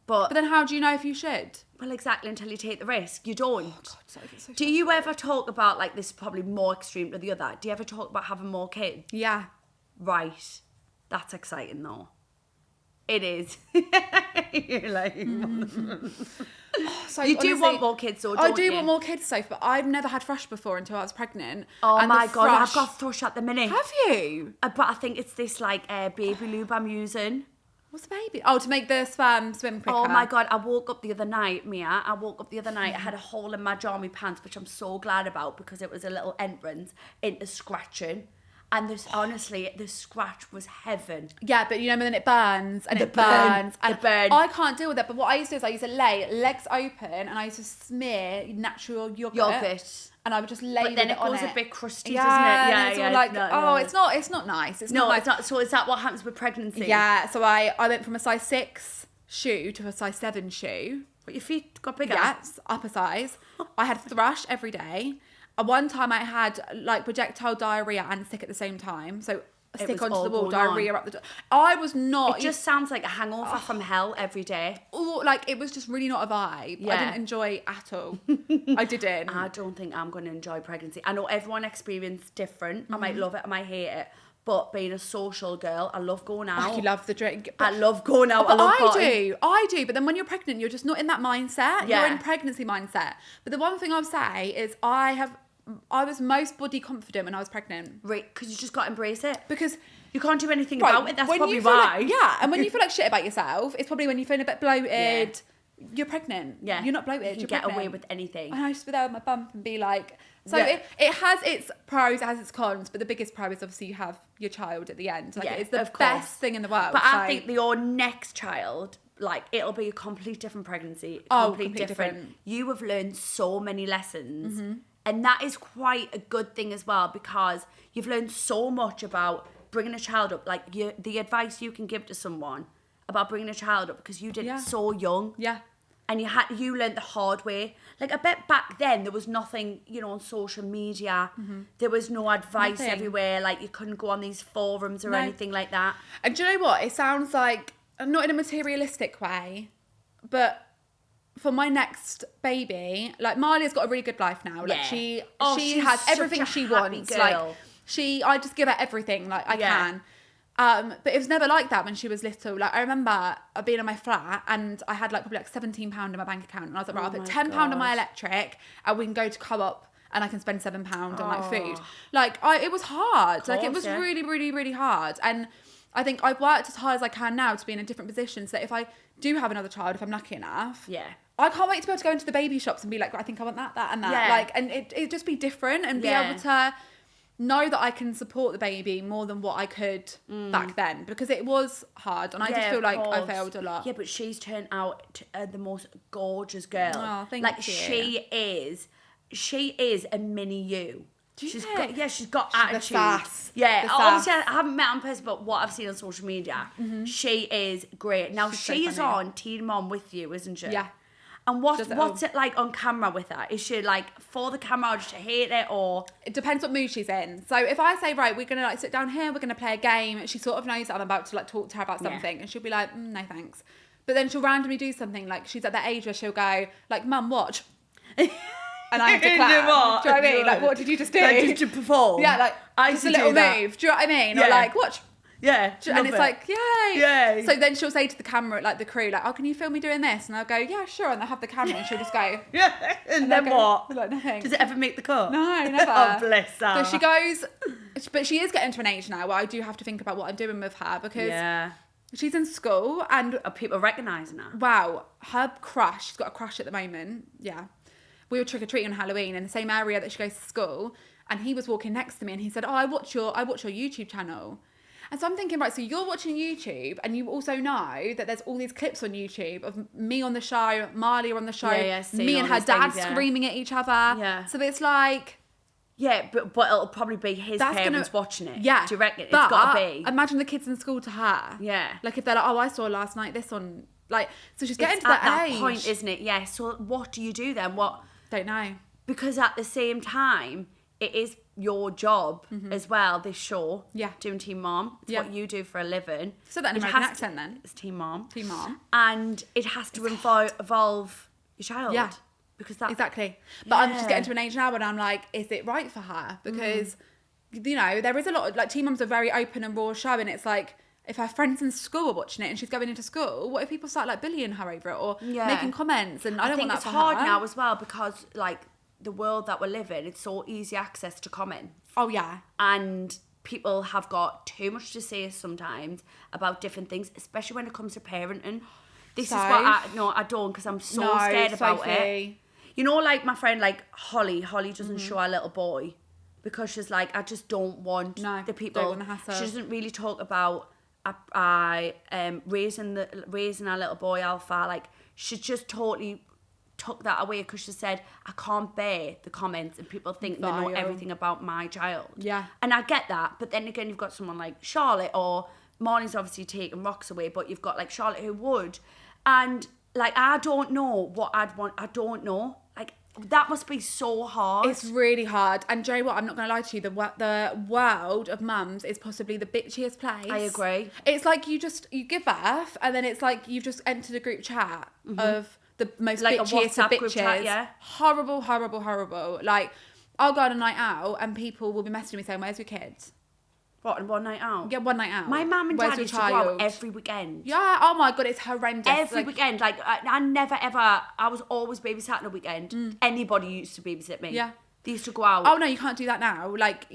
S1: But
S2: then how do you know if you should?
S1: Well, exactly, until you take the risk. You don't.
S2: Oh, God, so
S1: do you ever talk about, like, this is probably more extreme to the other, do you ever talk about having more kids?
S2: Yeah.
S1: Right. That's exciting, though. It is. You're like...
S2: So
S1: You do
S2: honestly,
S1: want more kids, though, don't you?
S2: I do want more kids, Sophie, but I've never had thrush before until I was pregnant.
S1: Oh
S2: And
S1: my
S2: the
S1: God, I've
S2: thrush-
S1: got thrush at the minute.
S2: Have you?
S1: But I think it's this like baby lube I'm using.
S2: What's the baby? Oh, to make the sperm swim quicker.
S1: Oh my God, I woke up the other night, Mia. I had a hole in my jammy pants, which I'm so glad about because it was a little entrance into scratching. And honestly, the scratch was heaven.
S2: Yeah, but you know, then it burns and
S1: The
S2: it
S1: burn,
S2: burns.
S1: the
S2: And
S1: burn.
S2: I can't deal with that. But what I used to do is I used to lay legs open and I used to smear natural yogurt. And I would just lay
S1: But then
S2: with
S1: it
S2: on
S1: goes a bit crusty,
S2: yeah,
S1: doesn't it?
S2: and
S1: Yeah,
S2: it's
S1: yeah.
S2: all like,
S1: no.
S2: it's not nice. It's
S1: No,
S2: not
S1: it's
S2: nice.
S1: not. So is that what happens with pregnancy?
S2: Yeah, so I went from a size 6 shoe to a size 7 shoe.
S1: But your feet got bigger?
S2: Yes, upper size. I had thrush every day. At one time I had like projectile diarrhea and sick at the same time. So
S1: It
S2: sick
S1: was all
S2: onto the wall,
S1: going on.
S2: diarrhea up the door. I was not...
S1: It just sounds like a hangover from hell every day.
S2: like, it was just really not a vibe.
S1: Yeah.
S2: I didn't enjoy at all. I didn't.
S1: I don't think I'm going to enjoy pregnancy. I know everyone experiences different. I might love it, I might hate it. But being a social girl, I love going out.
S2: You love the drink.
S1: I love going out.
S2: But
S1: I love
S2: I do. But then when you're pregnant, you're just not in that mindset.
S1: Yeah.
S2: You're in pregnancy mindset. But the one thing I'll say is I was most body confident when I was pregnant.
S1: Right, because you just got to embrace it.
S2: Because...
S1: You can't do anything
S2: Right,
S1: about it. That's
S2: when
S1: probably
S2: you feel
S1: why.
S2: like- yeah, and when you feel like shit about yourself, it's probably when you're feeling a bit bloated. You're pregnant.
S1: Yeah.
S2: You're not bloated.
S1: You
S2: You're
S1: can get
S2: pregnant.
S1: away with anything.
S2: And I used to be there with my bump and be like... So
S1: Yeah.
S2: it has its pros, it has its cons, but the biggest pro is obviously you have your child at the end. Like,
S1: Yeah,
S2: it's the
S1: of course.
S2: best thing in the world.
S1: But I
S2: So-
S1: think your next child, like, it'll be a complete different pregnancy.
S2: Oh,
S1: Complete
S2: complete
S1: different.
S2: different.
S1: You have learned so many lessons. And that is quite a good thing as well, because you've learned so much about bringing a child up. Like, the advice you can give to someone about bringing a child up, because you did
S2: Yeah.
S1: it so young.
S2: Yeah.
S1: And you learned the hard way. Like, I bet back then there was nothing, on social media. There was no advice
S2: Nothing.
S1: everywhere. Like, you couldn't go on these forums or
S2: No.
S1: anything like that.
S2: And do you know what? It sounds like, not in a materialistic way, but for my next baby, like, Marley's got a really good life now. Like,
S1: Yeah.
S2: she
S1: She's
S2: has
S1: such
S2: everything
S1: a
S2: she
S1: happy
S2: wants.
S1: girl.
S2: Like, I just give her everything, like, I
S1: Yeah.
S2: can. But it was never like that when she was little. Like, I remember being in my flat and I had like probably like £17 in my bank account, and I was like, right, I'll put £10 on my electric and we can go to Co-op and I can spend £7 on like food. Like, it was hard. Like, it
S1: course,
S2: was
S1: yeah.
S2: really, really, really hard. And I think I've worked as hard as I can now to be in a different position, so that if I do have another child, if I'm lucky enough,
S1: Yeah.
S2: I can't wait to be able to go into the baby shops and be like, I think I want that, and that.
S1: Yeah.
S2: Like, and it just be different and be
S1: Yeah.
S2: able to know that I can support the baby more than what I could back then, because it was hard and I just feel
S1: of
S2: like I
S1: course.
S2: failed a lot.
S1: Yeah, but she's turned out the most gorgeous girl.
S2: Oh, thank
S1: like,
S2: you.
S1: she is a mini you.
S2: Do you
S1: She's
S2: think?
S1: got, she's got
S2: The
S1: attitude.
S2: sass.
S1: Yeah,
S2: The
S1: obviously
S2: sass.
S1: I haven't met her in person, but what I've seen on social media, she is great. Now
S2: She's so
S1: she's
S2: funny.
S1: on Teen Mom with you, isn't she?
S2: Yeah.
S1: And
S2: Does it
S1: what's it like on camera with her? Is she like for the camera, or does she hate it, or?
S2: It depends what mood she's in. So if I say, right, we're going to like sit down here, we're going to play a game, she sort of knows that I'm about to like talk to her about
S1: Yeah.
S2: something, and she'll be like, no thanks. But then she'll randomly do something, like she's at that age where she'll go, like, Mum, watch. And I have to
S1: Do
S2: clap.
S1: what?
S2: Do you know what I mean? Like, what did you just do?
S1: Like, did you perform?
S2: Yeah, like,
S1: I
S2: just
S1: used
S2: a
S1: to
S2: little
S1: do that.
S2: move. Do you know what I mean?
S1: Yeah.
S2: Or like, watch.
S1: Yeah,
S2: And
S1: love
S2: it's
S1: it.
S2: like, yay.
S1: Yay.
S2: So then she'll say to the camera, like the crew, like, oh, can you film me doing this? And I'll go, yeah, sure. And they'll have the camera and she'll just go,
S1: Yeah, and
S2: they'll
S1: then
S2: go,
S1: what?
S2: like, nothing.
S1: Does it ever make the cut?
S2: No, never.
S1: Oh, bless her.
S2: So she goes, but she is getting to an age now where I do have to think about what I'm doing with her, because
S1: Yeah.
S2: she's in school and
S1: Are people recognising her?
S2: wow, her crush, she's got a crush at the moment. Yeah. We were trick-or-treating on Halloween in the same area that she goes to school, and he was walking next to me and he said, oh, I watch your YouTube channel. And so I'm thinking, right, so you're watching YouTube and you also know that there's all these clips on YouTube of me on the show, Marley on the show,
S1: seeing
S2: me
S1: all
S2: and her
S1: these
S2: dad
S1: things, yeah.
S2: screaming at each other.
S1: Yeah.
S2: So it's like...
S1: Yeah, but it'll probably be his
S2: That's
S1: parents
S2: gonna-
S1: watching it.
S2: Yeah.
S1: Do you reckon? It's
S2: But
S1: got to be.
S2: imagine the kids in school to her.
S1: Yeah.
S2: Like if they're like, oh, I saw last night this on... Like, so she's getting
S1: It's
S2: to
S1: at
S2: that
S1: that
S2: age.
S1: point, isn't it? Yeah. So what do you do then? What?
S2: Don't know.
S1: Because at the same time, it is your job as well, this show.
S2: Mm-hmm. Yeah.
S1: Doing Teen Mom. It's
S2: Yeah.
S1: what you do for a living.
S2: So that in
S1: It
S2: American
S1: has
S2: accent
S1: to,
S2: then.
S1: It's Teen Mom.
S2: Teen Mom.
S1: And it has to involve your child.
S2: Yeah.
S1: Because that...
S2: Exactly. But I'm just
S1: Yeah.
S2: getting to an age now when I'm like, is it right for her? Because, you know, there is a lot of, like, Teen Mom's a very open and raw show, and it's like, if her friends in school are watching it and she's going into school, what if people start like bullying her over it or
S1: Yeah.
S2: making comments? And I don't
S1: think
S2: want that
S1: it's
S2: for
S1: hard
S2: her.
S1: now as well because like the world that we live in, it's so easy access to comments.
S2: Oh yeah.
S1: And people have got too much to say sometimes about different things, especially when it comes to parenting. This is what I don't, because I'm so scared about it. You know, like my friend, like Holly doesn't show her little boy because she's like, I just don't want the people.
S2: Don't want the hassle.
S1: She doesn't really talk about raising our little boy Alpha. Like, she just totally took that away because she said, I can't bear the comments and people think they know everything about my child.
S2: Yeah.
S1: And I get that, but then again, you've got someone like Charlotte, or Marnie's obviously taking rocks away, but you've got like Charlotte who would. And like, I don't know what I'd want. I don't know. Like, that must be so hard.
S2: It's really hard. And do you know what? I'm not going to lie to you. The world of mums is possibly the bitchiest place.
S1: I agree.
S2: It's like you give birth and then it's like you've just entered a group chat of the most
S1: like
S2: bitchiest of
S1: a WhatsApp group
S2: bitches.
S1: chat, yeah.
S2: Horrible, horrible, horrible. Like, I'll go on a night out and people will be messaging me saying, where's your kids?
S1: What, and one night out?
S2: Yeah, one night out.
S1: My mum and
S2: Where's
S1: dad
S2: your
S1: used to go
S2: child?
S1: out every weekend.
S2: Yeah, oh my God, it's horrendous.
S1: Every weekend. Like, I never ever, I was always babysitting a weekend. Anybody used to babysit me.
S2: Yeah.
S1: They used to go out.
S2: Oh no, you can't do that now. Like,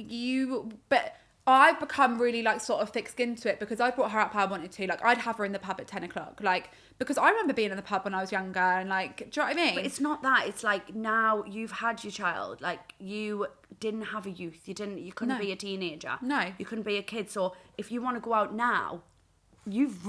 S2: but I've become really like sort of thick-skinned to it because I brought her up how I wanted to. Like, I'd have her in the pub at 10 o'clock. Like, because I remember being in the pub when I was younger and like, do you know what I mean?
S1: But it's not that. It's like, now you've had your child. Like, you didn't have a youth. You couldn't be a teenager.
S2: No.
S1: You couldn't be a kid. So if you want to go out now, you've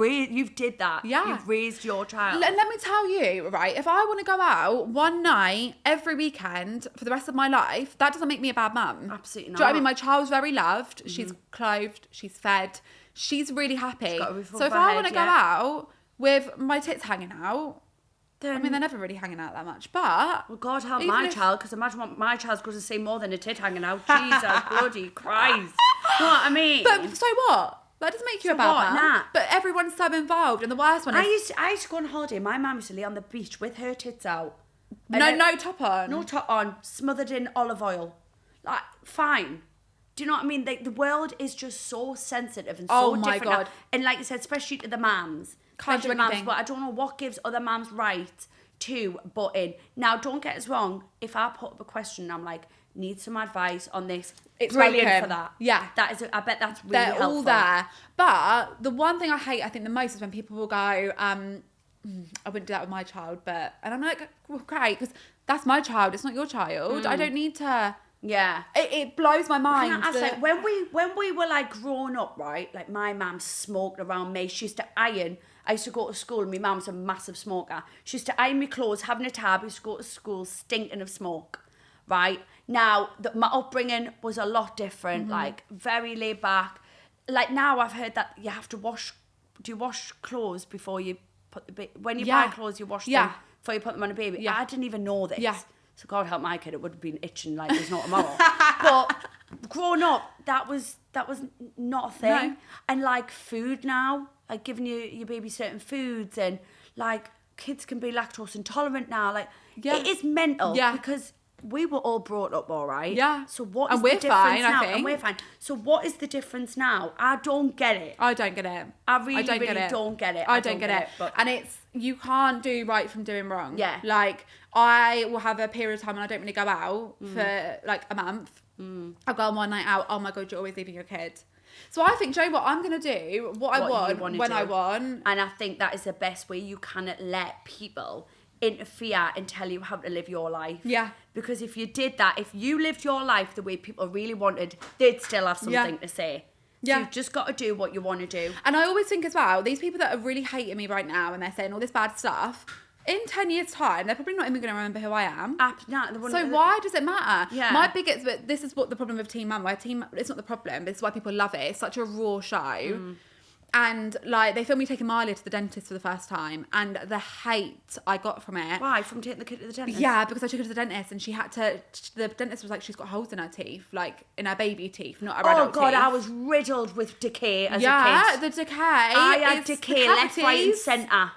S1: did that.
S2: Yeah.
S1: You've raised your child.
S2: Let me tell you, right, if I want to go out one night every weekend for the rest of my life, that doesn't make me a bad mum.
S1: Absolutely not.
S2: Do you know what I mean? My child's very loved. She's clothed. She's fed. She's really happy.
S1: Got a roof
S2: So
S1: over
S2: if
S1: her
S2: I
S1: head,
S2: want to go out with my tits hanging out,
S1: then,
S2: I mean, they're never really hanging out that much, but...
S1: Well, God help
S2: even
S1: my
S2: if-
S1: child, because imagine what my child's going to say more than a tit hanging out. Jesus bloody Christ. You know what I mean?
S2: But so what? That doesn't make you
S1: So
S2: a bad
S1: what?
S2: mum.
S1: Nah.
S2: But everyone's so involved, and the worst one is...
S1: I used to go on holiday. My mum used to lay on the beach with her tits out.
S2: No top on.
S1: No top on, smothered in olive oil. Like, fine. Do you know what I mean? Like, the world is just so sensitive and so
S2: Oh my
S1: different.
S2: God.
S1: Now. And like you said, especially to the mums.
S2: Can't do
S1: Especially the mums,
S2: anything.
S1: but I don't know what gives other mums right to butt in. Now, don't get us wrong. If I put up a question and I'm like, need some advice on this,
S2: It's
S1: brilliant
S2: welcome.
S1: for that.
S2: Yeah.
S1: That is, I bet that's really
S2: They're
S1: helpful.
S2: all there. But the one thing I hate, I think, the most is when people will go, I wouldn't do that with my child, but... And I'm like, well, great, because that's my child. It's not your child. I don't need to...
S1: Yeah.
S2: It blows my mind.
S1: Can I ask, like, when we were like growing up, right? Like, my mum smoked around me. She used to iron. I used to go to school and my mum was a massive smoker. She used to iron my clothes, having a tab. I used to go to school stinking of smoke, right? Now, my upbringing was a lot different, like very laid back. Like, now I've heard that you have to wash clothes before you put the baby, when you buy clothes, you wash them before you put them on a baby.
S2: Yeah.
S1: I didn't even know this.
S2: Yeah.
S1: So God help my kid, it would have been itching like there's no tomorrow. But growing up, that was not a thing.
S2: No.
S1: And like food now, like giving your baby certain foods, and like kids can be lactose intolerant now. Like, it is mental because we were all brought up all right.
S2: Yeah.
S1: So what
S2: And
S1: is
S2: we're
S1: the difference
S2: fine, I
S1: now?
S2: think.
S1: And we're fine. So what is the difference now? I don't get it.
S2: I don't get it.
S1: I really
S2: don't get
S1: really
S2: it.
S1: don't get it.
S2: I don't get it.
S1: But
S2: And it's, you can't do right from doing wrong.
S1: Yeah.
S2: Like, I will have a period of time when I don't really go out for like a month. I'll go on one night out. Oh my God, you're always leaving your kid. So I think, Joe, what I'm going to do, what I want, when I want.
S1: And I think that is the best way. You cannot let people interfere and tell you how to live your life.
S2: Yeah.
S1: Because if you did that, if you lived your life the way people really wanted, they'd still have something to say. So
S2: Yeah.
S1: you've just got to do what you want to do.
S2: And I always think as well, these people that are really hating me right now and they're saying all this bad stuff, in 10 years' time, they're probably not even going to remember who I am. So why does it matter?
S1: Yeah.
S2: My biggest, but this is what the problem with Teen Mum, it's not the problem, but it's why people love it. It's such a raw show. And like, they filmed me taking Miley to the dentist for the first time, and the hate I got from it.
S1: Why? From taking the kid to the dentist?
S2: Yeah, because I took her to the dentist and the dentist was like, she's got holes in her teeth, like in her baby teeth, not her adult
S1: God,
S2: teeth.
S1: I was riddled with decay as a kid.
S2: Yeah, the decay.
S1: I had
S2: it's
S1: decay
S2: the
S1: left, right and
S2: cavities.
S1: centre.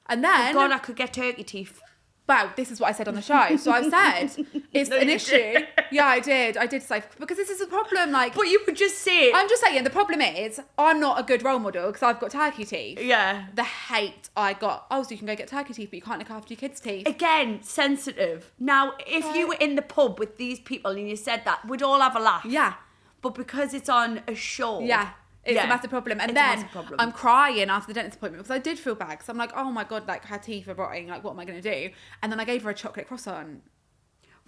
S2: And then...
S1: God, I could get turkey teeth.
S2: Well, this is what I said on the show. So I've said it's an issue. Yeah, I did say, because this is a problem. Like,
S1: but you would just say it.
S2: I'm just saying, the problem is I'm not a good role model because I've got turkey teeth.
S1: Yeah.
S2: The hate I got. Oh, so you can go get turkey teeth, but you can't look after your kids' teeth.
S1: Again, sensitive. Now, if you were in the pub with these people and you said that, we'd all have a laugh.
S2: Yeah.
S1: But because it's on a show.
S2: Yeah. It's a massive problem. And then I'm crying after the dentist appointment because I did feel bad. Because I'm like, oh my God, like her teeth are rotting. Like, what am I going to do? And then I gave her a chocolate croissant.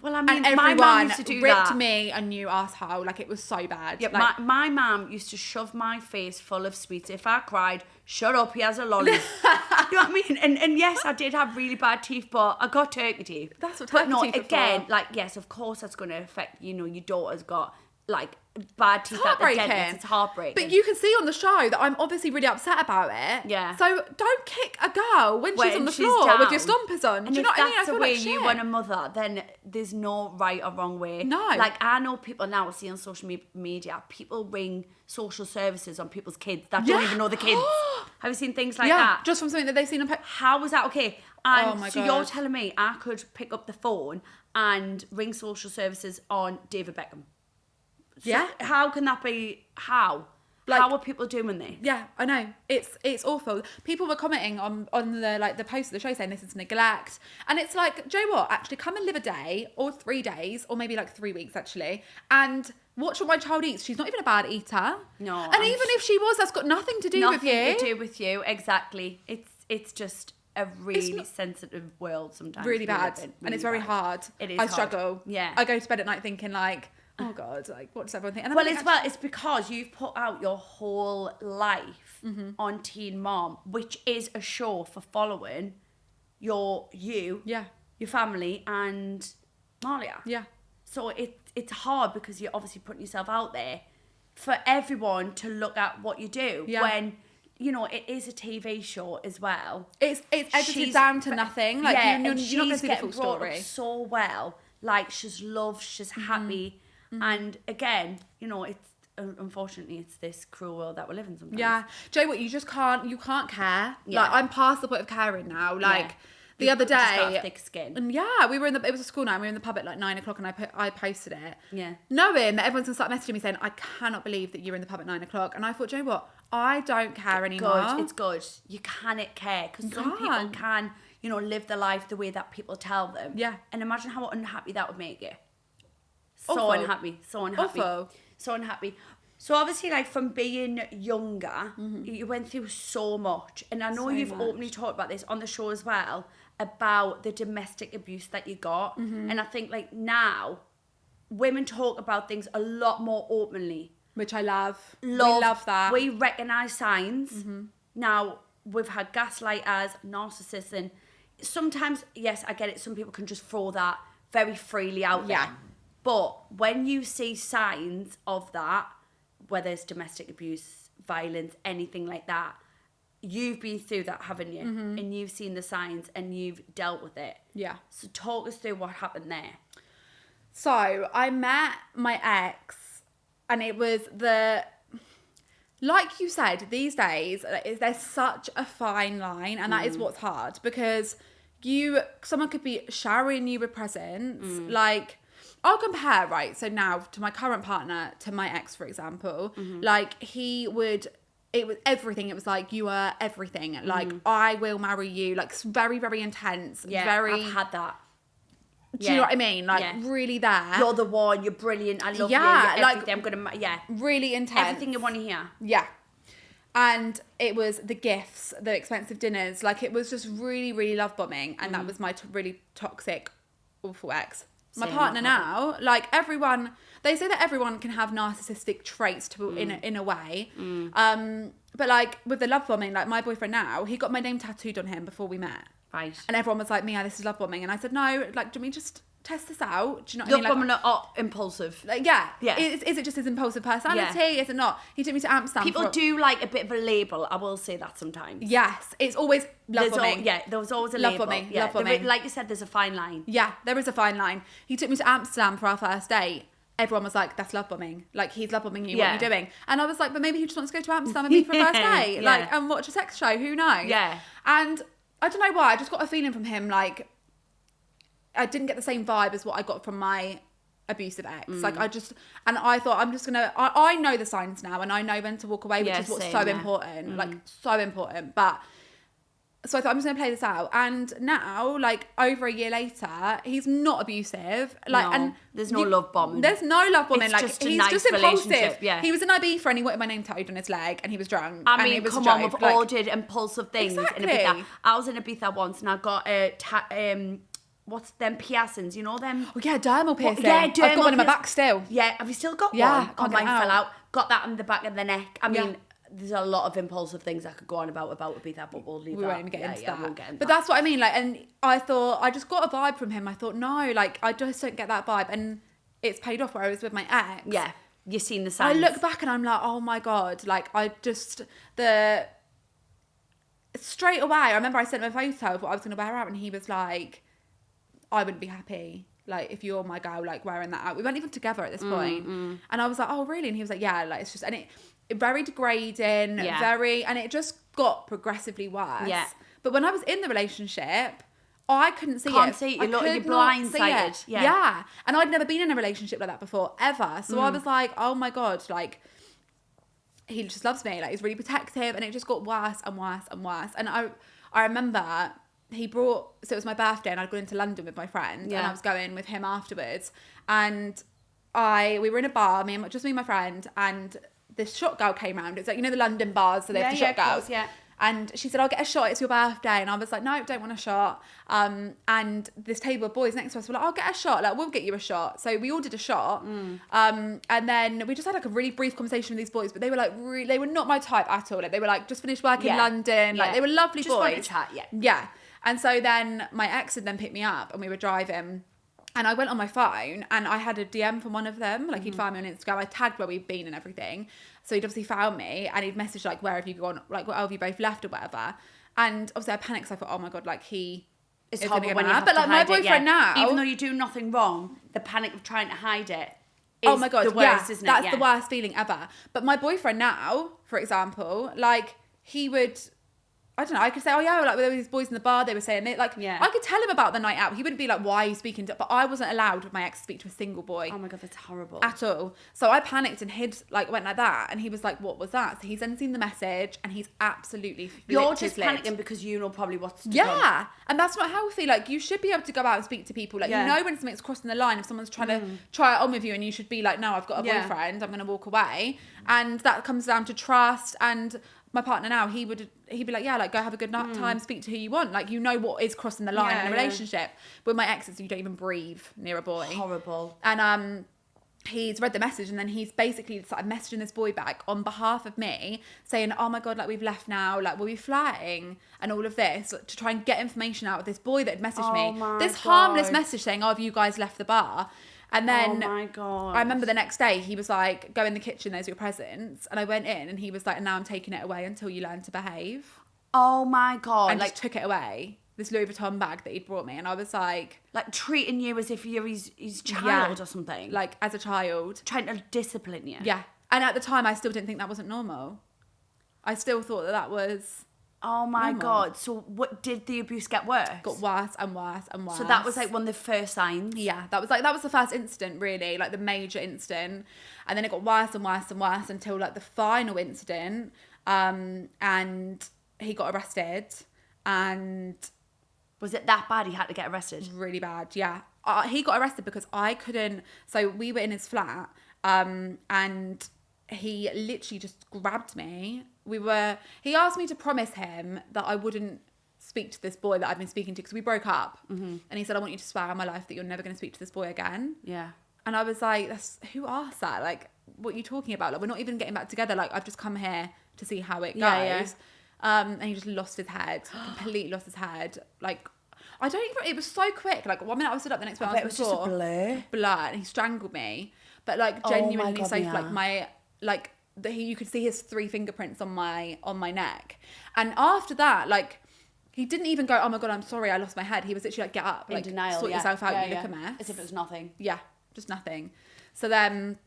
S1: Well, I mean,
S2: and
S1: my mum used to do that.
S2: Ripped me a new asshole. Like, it was so bad.
S1: Yeah,
S2: like,
S1: my mum used to shove my face full of sweets. If I cried, shut up, he has a lolly. You know what I mean? And yes, I did have really bad teeth, but I got turkey teeth.
S2: That's what turkey teeth are
S1: again,
S2: for.
S1: like, yes, of course that's going to affect, you know, your daughter's got, like, bad teeth at the
S2: heartbreaking.
S1: dentist. It's heartbreaking.
S2: But you can see on the show that I'm obviously really upset about it.
S1: Yeah.
S2: So don't kick a girl when she's on the floor
S1: down.
S2: with your stompers on.
S1: And
S2: do you
S1: if
S2: know what I mean? I
S1: that's the
S2: feel
S1: way
S2: like
S1: you
S2: shit.
S1: want a mother, then there's no right or wrong way.
S2: No.
S1: Like, I know people now, I see on social media, people ring social services on people's kids that don't even know the kids. Have you seen things like that?
S2: Just from something that they've seen on...
S1: How was that okay? And
S2: Oh my
S1: so
S2: God.
S1: you're telling me I could pick up the phone and ring social services on David Beckham? So
S2: Yeah.
S1: How can that be? How?
S2: Like,
S1: how are people doing this?
S2: Yeah, I know. It's awful. People were commenting on the post of the show saying this is neglect. And it's like, do you know what? Actually, come and live a day or 3 days or maybe like 3 weeks actually and watch what my child eats. She's not even a bad eater.
S1: No.
S2: And even if she was, that's got nothing to do with you.
S1: Nothing to do with you. Exactly. It's just a really sensitive world sometimes.
S2: Really bad. And it's very hard.
S1: It is
S2: I
S1: hard.
S2: struggle.
S1: Yeah.
S2: I go to bed at night thinking like, oh God, like what does everyone think? And
S1: Well, it's because you've put out your whole life on Teen Mom, which is a show for following your family, and Malia.
S2: Yeah.
S1: So it's hard because you're obviously putting yourself out there for everyone to look at what you do when, you know, it is a TV show as well.
S2: It's edited down to nothing. Like you're not going to see the full story.
S1: So well, like she's loved, she's happy. And again, you know, it's unfortunately it's this cruel world that we're living sometimes.
S2: Yeah. Do you know what? You can't care.
S1: Yeah.
S2: Like I'm past the point of caring now. Like the other
S1: Just got
S2: day,
S1: thick skin.
S2: and it was a school night, and we were in the pub at like 9:00 and I posted it.
S1: Yeah.
S2: Knowing that everyone's gonna start messaging me saying, I cannot believe that you're in the pub at 9:00. And I thought, do you know what? I don't care anymore.
S1: It's good. You cannot care because some people can, you know, live their life the way that people tell them.
S2: Yeah.
S1: And imagine how unhappy that would make you.
S2: Awful.
S1: So unhappy.
S2: Awful.
S1: So unhappy. So obviously, like from being younger, you went through so much. And I know
S2: So
S1: you've
S2: much.
S1: openly talked about this on the show as well, about the domestic abuse that you got. And I think like now, women talk about things a lot more openly.
S2: Which I love. We love that.
S1: We recognise signs. Now, we've had gaslighters, narcissists, and sometimes, yes, I get it, some people can just throw that very freely out there.
S2: Yeah.
S1: But when you see signs of that, whether it's domestic abuse, violence, anything like that, you've been through that, haven't you? And you've seen the signs and you've dealt with it.
S2: Yeah.
S1: So talk us through what happened there.
S2: So I met my ex, and it was like you said, these days, there's such a fine line, and that is what's hard, because someone could be showering you with presents, like, I'll compare, right, so now to my current partner, to my ex, for example, like, it was everything, it was like, you are everything, like, I will marry you, like, very, very intense,
S1: I've had that.
S2: Do you know what I mean? Like, really there.
S1: You're the one, you're brilliant, I love you, you're everything, I'm gonna,
S2: really intense.
S1: everything you want to hear.
S2: Yeah. And it was the gifts, the expensive dinners, like, it was just really, really love bombing, and that was my really toxic, awful ex. My partner now, like, everyone, they say that everyone can have narcissistic traits in a way. But like with the love bombing, like my boyfriend now, he got my name tattooed on him before we met.
S1: Right.
S2: And everyone was like, Mia, this is love bombing. And I said, no, like, do we just test this out? Do you know what
S1: Love
S2: I mean?
S1: bombing are impulsive.
S2: Like, yeah.
S1: Yeah.
S2: Is it just his impulsive personality? Is it not? He took me to Amsterdam.
S1: People do like a bit of a label. I will say that sometimes.
S2: Yes. It's always love bombing.
S1: There was always a
S2: Love
S1: label.
S2: bombing.
S1: Yeah,
S2: Love bombing.
S1: like you said, there's a fine line.
S2: Yeah, there is a fine line. He took me to Amsterdam for our first date. Everyone was like, that's love bombing. Like, he's love bombing you. What are you doing? And I was like, but maybe he just wants to go to Amsterdam and meet for a first date.
S1: Yeah.
S2: Like, and watch a sex show. Who knows?
S1: Yeah.
S2: And I don't know why. I just got a feeling from him, like, I didn't get the same vibe as what I got from my abusive ex. Like I thought I'm just gonna, I know the signs now, and I know when to walk away, which is what's so important, like so important. But so I thought I'm just gonna play this out, and now, like over a year later, he's not abusive. Like,
S1: No,
S2: and
S1: there's no love bombing.
S2: There's no love bombing.
S1: It's
S2: Like
S1: just a
S2: he's
S1: nice
S2: just impulsive.
S1: relationship, yeah.
S2: He was in Ibiza and he wanted my name tattooed on his leg, and he was drunk.
S1: I
S2: and
S1: mean,
S2: it was
S1: come
S2: a
S1: on,
S2: joke.
S1: we've
S2: Like,
S1: all did impulsive things in
S2: Exactly.
S1: Ibiza. I was in Ibiza once and I got what's them piercings, you know them?
S2: oh yeah, dermal piercing.
S1: Yeah,
S2: I've got one in my
S1: dermal
S2: back still.
S1: Yeah, have you still got
S2: Yeah,
S1: one?
S2: can't
S1: Oh,
S2: get
S1: mine
S2: it
S1: fell
S2: out.
S1: out. Got that on the back of the neck. I
S2: Yeah.
S1: mean, there's a lot of impulsive things I could go on about Ibiza, but we'll leave
S2: We
S1: that.
S2: won't get into
S1: Yeah,
S2: that.
S1: we'll get into
S2: But
S1: that.
S2: that's what I mean. Like, and I thought I just got a vibe from him. I thought, no, like I just don't get that vibe, and it's paid off. Where I was with my ex.
S1: Yeah, you've seen the
S2: I
S1: signs.
S2: look back and I'm like, oh my god, like I just straight away. I remember I sent him a photo of what I was going to wear out, and he was like, I wouldn't be happy. Like, if you're my girl, like, wearing that out. We weren't even together at this point. And I was like, oh, really? And he was like, yeah, like, it's just, and it very degrading,
S1: Yeah.
S2: very, and it just got progressively worse.
S1: Yeah.
S2: But when I was in the relationship, I couldn't see
S1: Can't
S2: it.
S1: see it.
S2: I
S1: You're
S2: could not see
S1: blindsided.
S2: it.
S1: Yeah.
S2: Yeah. And I'd never been in a relationship like that before, ever. So I was like, oh my God, like, he just loves me. Like, he's really protective. And it just got worse and worse and worse. And I remember he brought, so it was my birthday and I'd gone into London with my friend, and I was going with him afterwards, and we were in a bar, just me and my friend, and this shot girl came round. It's like, you know, the London bars, so they have the shot girls.
S1: Course, yeah.
S2: And she said, I'll get a shot, it's your birthday. And I was like, no, don't want a shot. And this table of boys next to us were like, I'll get a shot, like, we'll get you a shot. So we all did a shot. And then we just had like a really brief conversation with these boys, but they were like, they were not my type at all. Like, they were like, just finished work in London. Like, they were lovely
S1: Just
S2: boys.
S1: wanted to chat, yeah.
S2: Yeah. And so then my ex had then picked me up and we were driving. And I went on my phone and I had a DM from one of them. Like, he'd found me on Instagram. I tagged where we'd been and everything. So he'd obviously found me and he'd messaged, like, where have you gone? Like, where have you both left or whatever? And obviously I panicked because I thought, oh my God, like, he
S1: It's
S2: is going to
S1: horrible
S2: get
S1: when you
S2: mad.
S1: have
S2: But
S1: to
S2: like, my
S1: hide it,
S2: boyfriend now.
S1: Even though you do nothing wrong, the panic of trying to hide it is
S2: Oh my God,
S1: the worst,
S2: yeah,
S1: isn't it?
S2: that's
S1: Yeah.
S2: the worst feeling ever. But my boyfriend now, for example, like, he would, I don't know, I could say, oh yeah, like, there were these boys in the bar, they were saying it. Like,
S1: Yeah.
S2: I could tell him about the night out. He wouldn't be like, why are you speaking to, but I wasn't allowed with my ex to speak to a single boy.
S1: Oh my God, that's horrible.
S2: At all. So I panicked and hid, like, went like that. And he was like, what was that? So he's then seen the message and he's absolutely
S1: You're
S2: flipped
S1: just
S2: his lid.
S1: panicking because you know probably what's to come.
S2: Yeah, and that's not healthy. Like, you should be able to go out and speak to people. Like,
S1: Yeah.
S2: you know when something's crossing the line, if someone's trying to try it on with you, and you should be like, no, I've got a
S1: Yeah.
S2: boyfriend, I'm going to walk away. And that comes down to trust. And my partner now, he'd be like, yeah, like, go have a good night time, speak to who you want. Like, you know what is crossing the line
S1: Yeah,
S2: in a
S1: yeah.
S2: relationship. With my exes, you don't even breathe near a boy.
S1: Horrible.
S2: And he's read the message and then he's basically started messaging this boy back on behalf of me, saying, oh my God, like, we've left now, like, we'll be flirting and all of this, to try and get information out of this boy that had messaged
S1: Oh
S2: me.
S1: my
S2: This harmless
S1: God.
S2: message saying, oh, have you guys left the bar? And then
S1: Oh my God.
S2: I remember the next day he was like, go in the kitchen, there's your presents. And I went in and he was like, and now I'm taking it away until you learn to behave.
S1: Oh my God.
S2: And
S1: like
S2: just took it away. This Louis Vuitton bag that he'd brought me. And I was like
S1: treating you as if you're his child
S2: Yeah.
S1: or something.
S2: like, as a child.
S1: Trying to discipline you.
S2: Yeah. And at the time, I still didn't think that wasn't normal. I still thought that was
S1: Oh my
S2: Normal.
S1: God. So what did the abuse get worse?
S2: got worse and worse and worse.
S1: So that was like one of the first signs.
S2: Yeah, that was the first incident, really, like the major incident. And then it got worse and worse and worse until like the final incident. And he got arrested and
S1: Was it that bad he had to get arrested?
S2: really bad, yeah. He got arrested because I couldn't, so we were in his flat, and he literally just grabbed me. He asked me to promise him that I wouldn't speak to this boy that I've been speaking to, because we broke up. Mm-hmm. And he said, I want you to swear on my life that you're never going to speak to this boy again.
S1: Yeah.
S2: And I was like, who asked that? Like, what are you talking about? Like, we're not even getting back together. Like, I've just come here to see how it goes.
S1: Yeah, yeah.
S2: And he just lost his head, completely lost his head. Like, I don't even, it was so quick. Like, 1 minute I was stood up, the next minute I
S1: It
S2: was
S1: was
S2: on the
S1: just a
S2: floor.
S1: blur.
S2: Blur. And he strangled me. But like,
S1: Oh my
S2: genuinely
S1: God,
S2: safe.
S1: Mia.
S2: Like, you could see his 3 fingerprints on my neck. And after that, like, he didn't even go, oh my God, I'm sorry, I lost my head. He was literally like, get up,
S1: In
S2: like,
S1: denial.
S2: sort
S1: Yeah.
S2: yourself out,
S1: Yeah,
S2: you
S1: yeah.
S2: look a mess.
S1: As if it was nothing.
S2: Yeah, just nothing. So then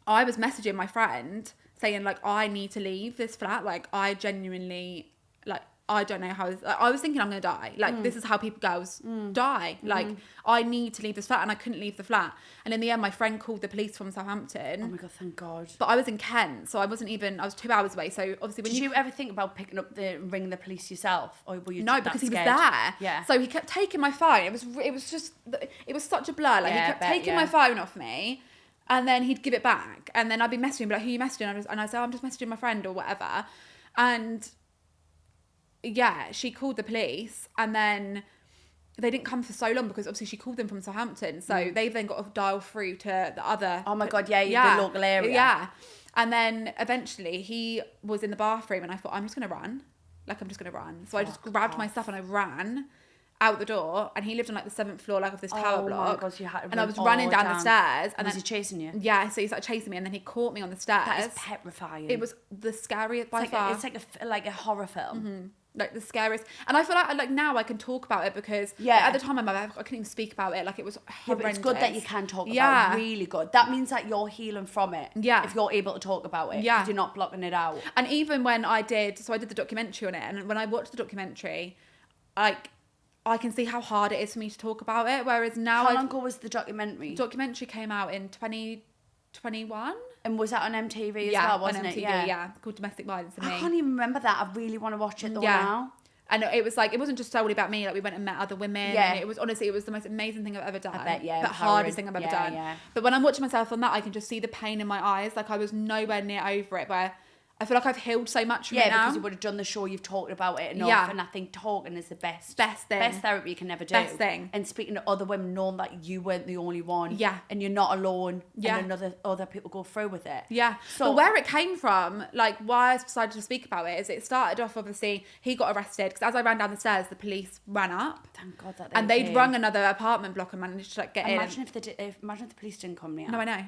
S2: I was messaging my friend saying, like, I need to leave this flat. Like, I genuinely, like, I don't know how I was thinking I'm gonna die. Like this is how girls die. Like I need to leave this flat, and I couldn't leave the flat. And in the end, my friend called the police from Southampton.
S1: Oh my God, thank God.
S2: But I was in Kent, so I was 2 hours away. So obviously,
S1: Did you ever think about picking up ringing the police yourself, or were you
S2: no,
S1: that
S2: because he was
S1: scared?
S2: there.
S1: Yeah.
S2: So he kept taking my phone. It was such a blur. Like he kept taking my phone off me, and then he'd give it back, and then I'd be messaging him, be like, "Who are you messaging?" And I say, "I'm just messaging my friend or whatever," and yeah, she called the police, and then they didn't come for so long because obviously she called them from Southampton, so they've then got to dial through to the other.
S1: Oh my God, the local area.
S2: Yeah, and then eventually he was in the bathroom, and I thought, I'm just gonna run. So I just grabbed my stuff and I ran out the door, and he lived on like the 7th floor, like of this tower block.
S1: Oh my God, you had to
S2: and I was running down the stairs, and
S1: was he chasing you?
S2: Yeah, so he started chasing me, and then he caught me on the stairs.
S1: That is petrifying.
S2: It was the scariest by far.
S1: It's like a horror film.
S2: Mm-hmm. Like the scariest, and I feel like now I can talk about it because at the time I couldn't even speak about it. Like it was horrendous.
S1: But it's good that you can talk about it. Really good. That means that you're healing from it.
S2: Yeah.
S1: If you're able to talk about it.
S2: Yeah.
S1: Because you're not blocking it out.
S2: And even when I did the documentary on it, and when I watched the documentary, like I can see how hard it is for me to talk about it. Whereas now,
S1: how long ago was the documentary?
S2: The documentary came out in 2021.
S1: And was that on MTV as well, wasn't
S2: on MTV,
S1: it?
S2: Yeah, called Domestic Violence and Me.
S1: I can't even remember that. I really want to watch it though now.
S2: And it was like, it wasn't just solely about me. Like we went and met other women.
S1: Yeah.
S2: And it was honestly, it was the most amazing thing I've ever done.
S1: I bet, yeah.
S2: The hardest thing I've ever done.
S1: Yeah.
S2: But when I'm watching myself on that, I can just see the pain in my eyes. Like I was nowhere near over it, where I feel like I've healed so much from it now.
S1: Because you would have done the show, you've talked about it enough.
S2: Yeah.
S1: And I think talking is the best
S2: thing.
S1: Best therapy you can ever do.
S2: Best thing.
S1: And speaking to other women, knowing that you weren't the only one.
S2: Yeah.
S1: And you're not alone.
S2: Yeah.
S1: And other people go through with it.
S2: Yeah.
S1: So
S2: but where it came from, like why I decided to speak about it, is it started off, obviously, he got arrested because as I ran down the stairs, the police ran up.
S1: Thank God that
S2: and they'd rung another apartment block and managed to like get in.
S1: Imagine if the police didn't come now.
S2: No, I know.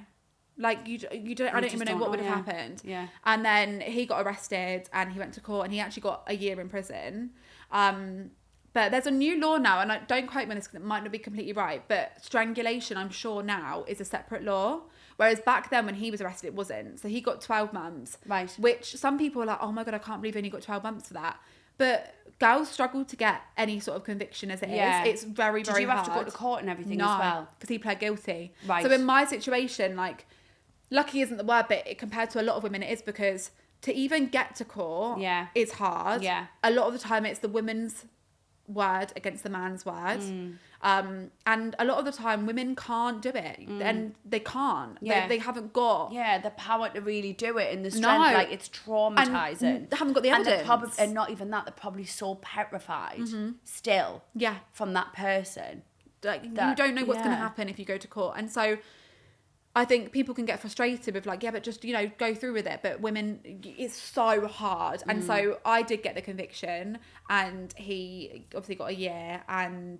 S2: Like you don't. I don't even know what would have happened.
S1: Yeah.
S2: And then he got arrested and he went to court and he actually got a year in prison. But there's a new law now, and don't quote me on this because it might not be completely right. But strangulation, I'm sure now, is a separate law. Whereas back then when he was arrested, it wasn't. So he got 12 months.
S1: Right.
S2: Which some people are like, oh my God, I can't believe he only got 12 months for that. But girls struggle to get any sort of conviction as it is. It's very, very hard.
S1: Did you have to go to court and everything as well?
S2: Because he pled guilty.
S1: Right.
S2: So in my situation, like, lucky isn't the word, but compared to a lot of women, it is, because to even get to court is hard.
S1: Yeah.
S2: A lot of the time it's the women's word against the man's word. And a lot of the time women can't do it. And they can't.
S1: Yeah.
S2: They haven't got...
S1: Yeah, the power to really do it and the strength. Like, it's traumatising.
S2: And they haven't got the evidence.
S1: And not even that, they're probably so petrified still from that person.
S2: Like, you don't know what's going to happen if you go to court. And so... I think people can get frustrated with like, but just, go through with it. But women, it's so hard. And so I did get the conviction, and he obviously got a year, and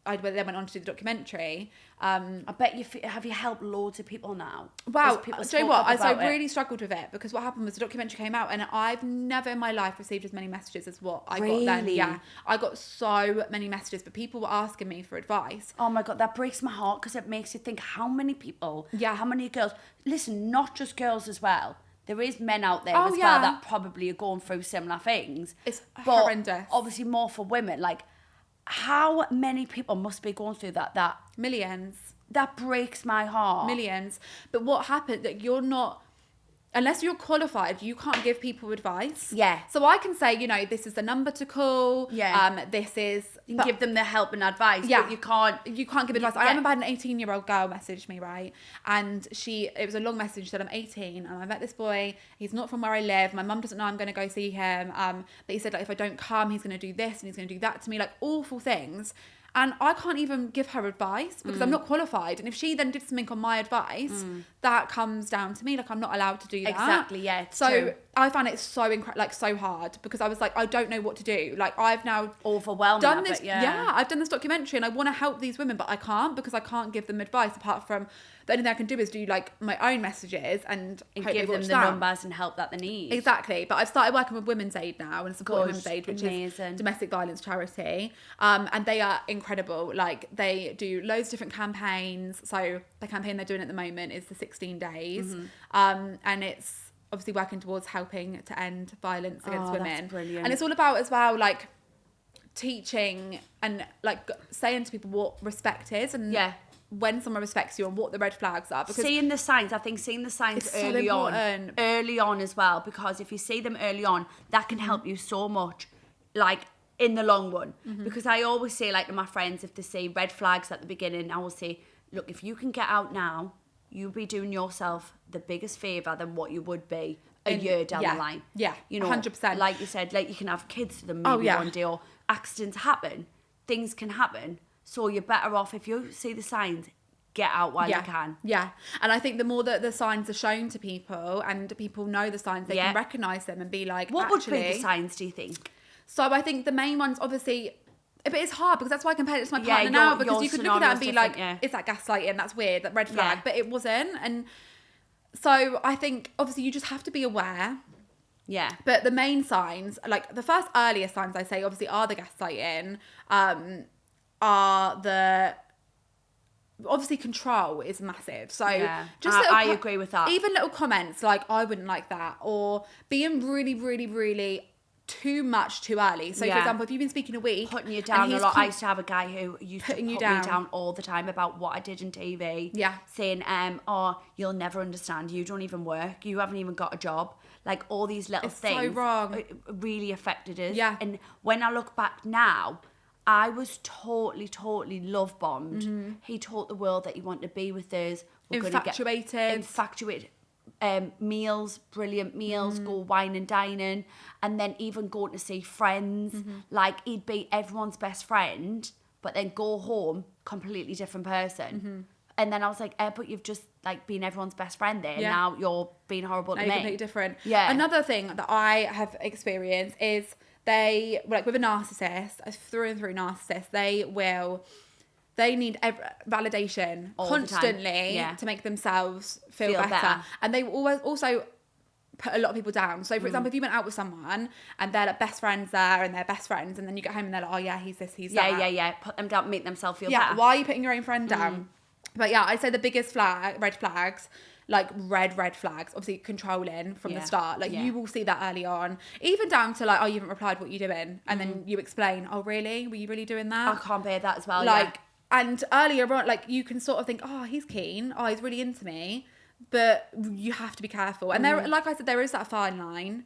S2: I then went on to do the documentary.
S1: I bet have you helped loads of people now?
S2: Wow. Do you know what? I really struggled with it, because what happened was the documentary came out and I've never in my life received as many messages as what I got then. Yeah. I got so many messages, but people were asking me for advice.
S1: Oh my God, that breaks my heart, because it makes you think how many people, how many girls, listen, not just girls as well. There is men out there as well that probably are going through similar things.
S2: It's horrendous.
S1: Obviously more for women. Like, how many people must be going through that?
S2: Millions.
S1: That breaks my heart.
S2: Millions. But what happened, that you're not, unless you're qualified, you can't give people advice.
S1: Yeah.
S2: So I can say, this is the number to call.
S1: Yeah.
S2: This is...
S1: You can give them the help and advice, but you can't
S2: give advice. I remember I had an 18-year-old girl message me, right? And it was a long message. She said, I'm 18 and I met this boy. He's not from where I live. My mum doesn't know I'm going to go see him. But he said, like, if I don't come, he's going to do this and he's going to do that to me. Like, awful things. And I can't even give her advice because I'm not qualified. And if she then did something on my advice, that comes down to me. Like, I'm not allowed to do that.
S1: Exactly, yeah.
S2: So
S1: true.
S2: I found it so hard, because I was like, I don't know what to do. Like, I've now
S1: overwhelmed
S2: done this. I've done this documentary and I want to help these women, but I can't, because I can't give them advice apart from the only thing I can do is do like my own messages and
S1: give them the numbers and help that they need.
S2: Exactly. But I've started working with Women's Aid now, and supporting Women's Aid, which is domestic violence charity. And they are incredible. Like, they do loads of different campaigns. So the campaign they're doing at the moment is the 16 days. And obviously working towards helping to end violence against women.
S1: That's brilliant.
S2: And it's all about as well, like, teaching and like saying to people what respect is and when someone respects you and what the red flags are. Because
S1: seeing the signs early on as well, because if you see them early on, that can help you so much, like in the long run. Because I always say, like, to my friends, if they see red flags at the beginning, I will say, look, if you can get out now, you'll be doing yourself the biggest favour than what you would be a year down the line.
S2: Yeah,
S1: you know,
S2: 100%.
S1: Like you said, like you can have kids to them maybe one day, or accidents happen, things can happen. So you're better off, if you see the signs, get out while you can.
S2: Yeah, and I think the more that the signs are shown to people and people know the signs, they can recognise them and be like,
S1: what would be the signs, do you think?
S2: So I think the main ones, obviously, but it's hard because that's why I compared it to my partner now, because you could look at that and be like, is that gaslighting? That's weird, that red flag. But it wasn't. And so I think, obviously, you just have to be aware.
S1: Yeah.
S2: But the main signs, like the first earlier signs I say, obviously, are the gaslighting, are the... Obviously, control is massive. So just
S1: I agree with that.
S2: Even little comments like, I wouldn't like that, or being really, really, really too much too early. So, for example, if you've been speaking a week,
S1: putting you down a lot. I used to have a guy who used to put me down all the time about what I did in TV.
S2: Yeah.
S1: Saying, oh, you'll never understand. You don't even work. You haven't even got a job. Like, all these little things.
S2: So wrong.
S1: Really affected us.
S2: Yeah.
S1: And when I look back now, I was totally love bombed. He taught the world that he wanted to be with us. Infatuated. Meals, brilliant meals, go wine and dining, and then even going to see friends. Like, he'd be everyone's best friend, but then go home, completely different person. And then I was like, but you've just like been everyone's best friend there.
S2: Yeah.
S1: Now you're being horrible to me.
S2: Completely different.
S1: Yeah.
S2: Another thing that I have experienced is they, like with a narcissist, a through and through narcissist, they need validation
S1: all
S2: constantly to make themselves feel better. And they always also put a lot of people down. So, for example, if you went out with someone and they're like best friends there and they're best friends, and then you get home and they're like, oh yeah, he's this, he's that.
S1: Yeah. Put them down, make themselves feel better.
S2: Why are you putting your own friend down? But yeah, I'd say the biggest red flags, like red flags, obviously controlling from the start. Like you will see that early on, even down to like, oh, you haven't replied, what are you doing? And then you explain, oh really? Were you really doing that?
S1: I can't bear that as well.
S2: Like, and earlier on, like you can sort of think, oh, he's keen. Oh, he's really into me. But you have to be careful. And there, like I said, there is that fine line.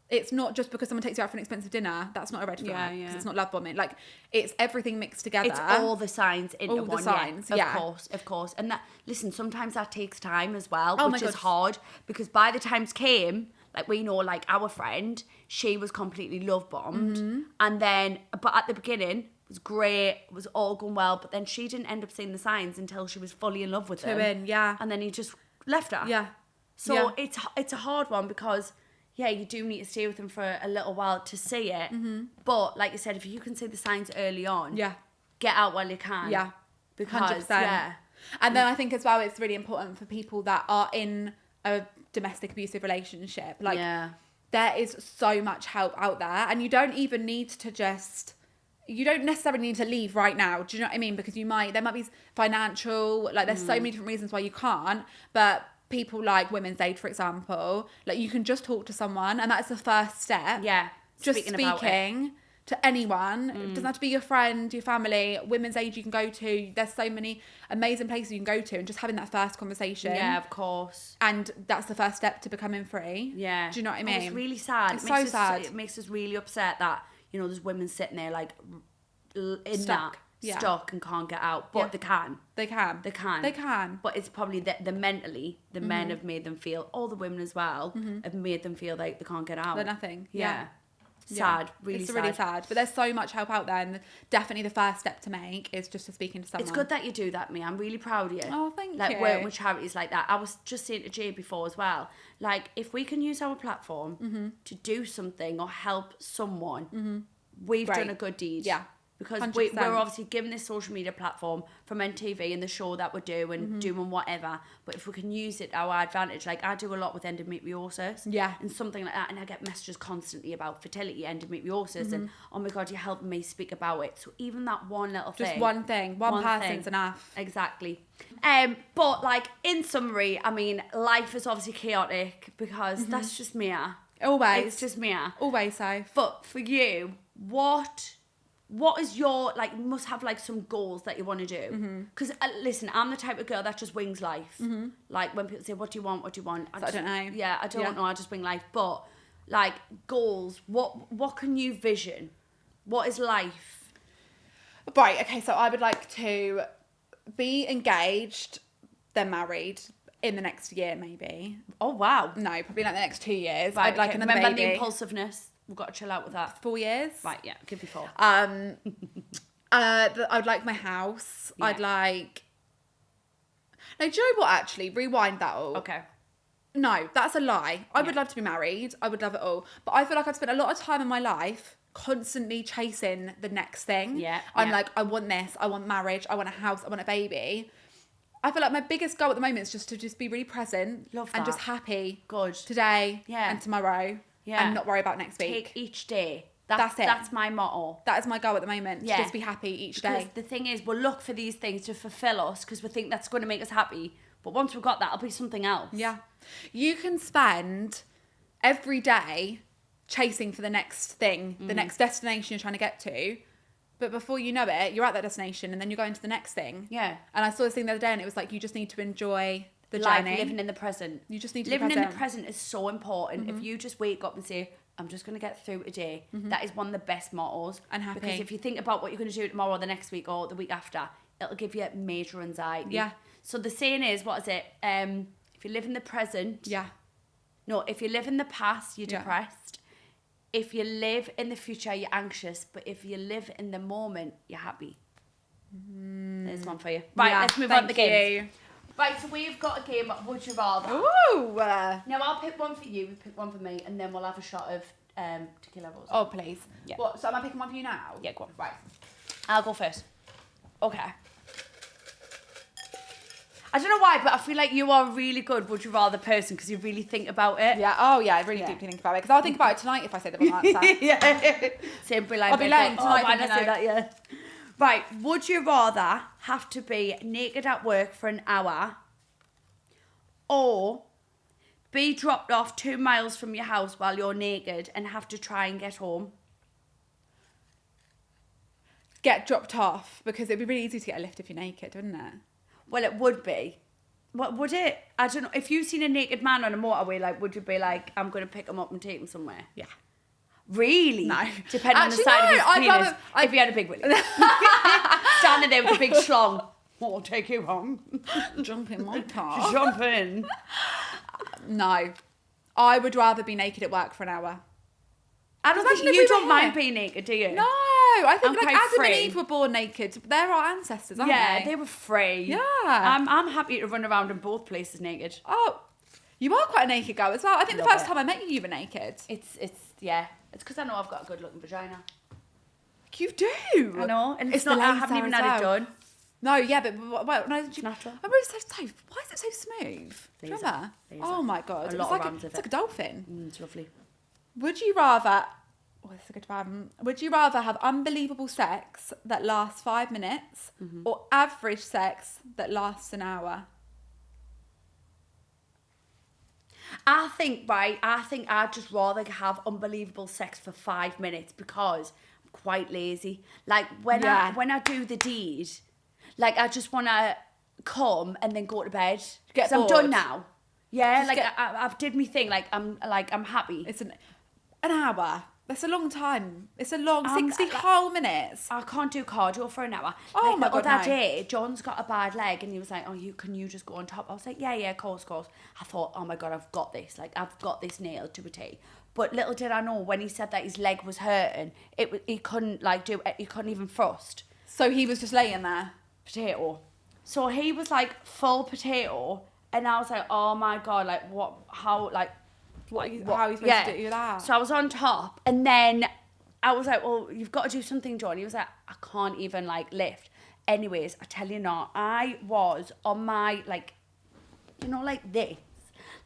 S2: It's not just because someone takes you out for an expensive dinner. That's not a red flag. Because it's not love bombing. Like, it's everything mixed together.
S1: It's all the signs into
S2: all
S1: one.
S2: The signs,
S1: Of course. And that, listen, sometimes that takes time as well, which is
S2: God.
S1: hard. Because by the times came, like we know, like our friend, she was completely love bombed. And then, but at the beginning, it was great, it was all going well. But then she didn't end up seeing the signs until she was fully in love with him. And then he just left her.
S2: Yeah.
S1: So it's a hard one because... yeah, you do need to stay with them for a little while to see it. But like you said, if you can see the signs early on, get out while you can.
S2: Yeah,
S1: because
S2: 100%. And then I think as well, it's really important for people that are in a domestic abusive relationship. Like, there is so much help out there, and you don't even need to just. You don't necessarily need to leave right now. Do you know what I mean? Because there might be financial. Like, there's so many different reasons why you can't, but. People like Women's Aid, for example, like you can just talk to someone, and that's the first step.
S1: Yeah,
S2: just speaking to anyone. It doesn't have to be your friend, your family. Women's Aid you can go to. There's so many amazing places you can go to, and just having that first conversation.
S1: Yeah, of course.
S2: And that's the first step to becoming free.
S1: Yeah.
S2: Do you know what I mean?
S1: It's really sad.
S2: It's so sad.
S1: It makes us really upset that, you know, there's women sitting there like
S2: stuck
S1: and can't get out, but they can.
S2: They can.
S1: But it's probably the mentally, the men have made them feel, all the women as well, have made them feel like they can't get out.
S2: They're nothing.
S1: Sad, really
S2: it's
S1: sad.
S2: really sad. But there's so much help out there, and definitely the first step to make is just to speaking to someone.
S1: It's good that you do that, me. I'm really proud of you.
S2: Oh, thank you.
S1: Like, working with charities like that. I was just saying to Jay before as well, like, if we can use our platform to do something or help someone, we've done a good deed.
S2: Yeah.
S1: because
S2: 100%.
S1: we're obviously given this social media platform from NTV and the show that we do and doing whatever. But if we can use it to our advantage, like I do a lot with endometriosis, and something like that, and I get messages constantly about fertility, endometriosis, and oh my God, you're helping me speak about it. So even that one little
S2: Just
S1: thing,
S2: one thing, one person's enough.
S1: Exactly. But like in summary, I mean, life is obviously chaotic because that's just me.
S2: Always.
S1: It's just me.
S2: Always so.
S1: But for you, what is your, like, you must have like some goals that you want to do, because listen, I'm the type of girl that just wings life. Like when people say what do you want,
S2: I don't know.
S1: Yeah, I don't know, I just wing life. But like goals, what can you vision? What is life?
S2: Right, okay, so I would like to be engaged, then married in the next year maybe.
S1: Oh wow.
S2: No, probably like the next 2 years.
S1: Right,
S2: I'd like another
S1: remember
S2: baby.
S1: the impulsiveness. We've got to chill out with that.
S2: 4 years.
S1: Right, yeah, give me 4.
S2: I'd like my house.
S1: Yeah.
S2: I'd like... No, do you know what, actually? Rewind that all.
S1: Okay.
S2: No, that's a lie. I would love to be married. I would love it all. But I feel like I've spent a lot of time in my life constantly chasing the next thing.
S1: Yeah.
S2: I'm like, I want this. I want marriage. I want a house. I want a baby. I feel like my biggest goal at the moment is just to be really present.
S1: Love
S2: and
S1: that.
S2: just happy.
S1: Good.
S2: Today
S1: Yeah.
S2: and tomorrow.
S1: Yeah.
S2: And not worry about next week.
S1: Take each day.
S2: That's it.
S1: That's my motto.
S2: That is my goal at the moment.
S1: Yeah.
S2: To just be happy each
S1: Because
S2: day.
S1: the thing is, we'll look for these things to fulfill us because we think that's going to make us happy. But once we've got that, it'll be something else.
S2: Yeah. You can spend every day chasing for the next thing, the next destination you're trying to get to. But before you know it, you're at that destination and then you're going to the next thing.
S1: Yeah.
S2: And I saw this thing the other day and it was like, you just need to enjoy the
S1: Life,
S2: journey.
S1: living in the present.
S2: You just need to
S1: living
S2: be
S1: in
S2: present.
S1: the present is so important. If you just wake up and say, I'm just going to get through today, that is one of the best mottos.
S2: And happy.
S1: Because if you think about what you're going to do tomorrow or the next week or the week after, it'll give you major anxiety.
S2: Yeah.
S1: So the saying is, what is it? If you live in the present.
S2: Yeah.
S1: No, if you live in the past, you're
S2: Yeah.
S1: depressed. If you live in the future, you're anxious. But if you live in the moment, you're happy. There's one for you. Right,
S2: Yeah,
S1: let's move on to the
S2: thank
S1: game.
S2: you.
S1: Right, so we've got a game, Would You Rather.
S2: Ooh.
S1: Now, I'll pick one for you, you pick one for me, and then we'll have a shot of tequila rose.
S2: Oh, please.
S1: Yeah.
S2: What? So am I picking one for you now?
S1: Yeah, go on.
S2: Right.
S1: I'll go first. Okay. I don't know why, but I feel like you are a really good would you rather person because you really think about it.
S2: Yeah. Oh, yeah. I really deeply think about it because I'll think about it tonight if I say the wrong answer.
S1: Yeah. Simply like
S2: I'll be laying tonight
S1: why did I
S2: thinking
S1: say that? Yeah. Right. Would you rather have to be naked at work for an hour or be dropped off 2 miles from your house while you're naked and have to try and get home?
S2: Get dropped off because it'd be really easy to get a lift if you're naked, wouldn't it?
S1: Well, it would be. What would it? I don't know. If you've seen a naked man on a motorway, like, would you be like, I'm going to pick him up and take him somewhere?
S2: Yeah.
S1: Really?
S2: No.
S1: Depending on the
S2: Actually,
S1: side
S2: no,
S1: of his
S2: I'd
S1: penis.
S2: rather-
S1: If he had a big willy. Standing there with a big schlong. Oh, I'll take you home.
S2: Jump in my car.
S1: Jump in.
S2: No. I would rather be naked at work for an hour.
S1: I don't
S2: Imagine
S1: think
S2: if
S1: you
S2: we
S1: don't
S2: were
S1: mind
S2: here.
S1: being naked, do you?
S2: No. I think
S1: I'm
S2: like
S1: quite
S2: Adam and
S1: free.
S2: Eve were born naked. They're our ancestors, aren't
S1: Yeah,
S2: they?
S1: they were free.
S2: Yeah.
S1: I'm happy to run around in both places naked.
S2: Oh, you are quite a naked girl as well. I think the
S1: Love
S2: first
S1: it.
S2: time I met you, you were naked.
S1: It's yeah. It's because I know I've got a good looking vagina.
S2: You do.
S1: I know. And it's
S2: the
S1: not, I
S2: laser
S1: haven't even
S2: as
S1: had it
S2: well.
S1: done.
S2: No, yeah, but well, no,
S1: It's natural.
S2: I remember it's so. Why is it so smooth? Do you
S1: Laser.
S2: remember?
S1: Laser.
S2: Oh my god,
S1: A
S2: it
S1: lot
S2: was
S1: of
S2: like
S1: rounds of
S2: it's
S1: it.
S2: like a dolphin.
S1: It's lovely.
S2: Would you rather? Oh, that's a good one. Would you rather have unbelievable sex that lasts 5 minutes or average sex that lasts an hour?
S1: I think I'd just rather have unbelievable sex for 5 minutes because I'm quite lazy. Like when
S2: Yeah.
S1: I do the deed, like I just want to come and then go to bed.
S2: Get
S1: 'Cause I'm done
S2: bored.
S1: now. Yeah,
S2: Just
S1: like
S2: get-
S1: I've did me thing. Like I'm happy.
S2: It's an hour. That's a long time. It's a long 60
S1: like-
S2: whole minutes.
S1: I can't do cardio for an hour.
S2: Oh
S1: like
S2: my
S1: the
S2: God,
S1: other
S2: no.
S1: day, John's got a bad leg and he was like, "Oh, can you just go on top?" I was like, "Yeah, of course." I thought, "Oh my God, I've got this. Like I've got this nailed to a T." But little did I know when he said that his leg was hurting, he couldn't he couldn't even thrust.
S2: So he was just laying there.
S1: Potato. So he was like full potato, and I was like, "Oh my God, like what? How like?"
S2: How are you supposed to do that?
S1: So I was on top, and then I was like, well, you've got to do something, John. He was like, I can't even like lift. Anyways, I tell you not, I was on my like, you know, like this.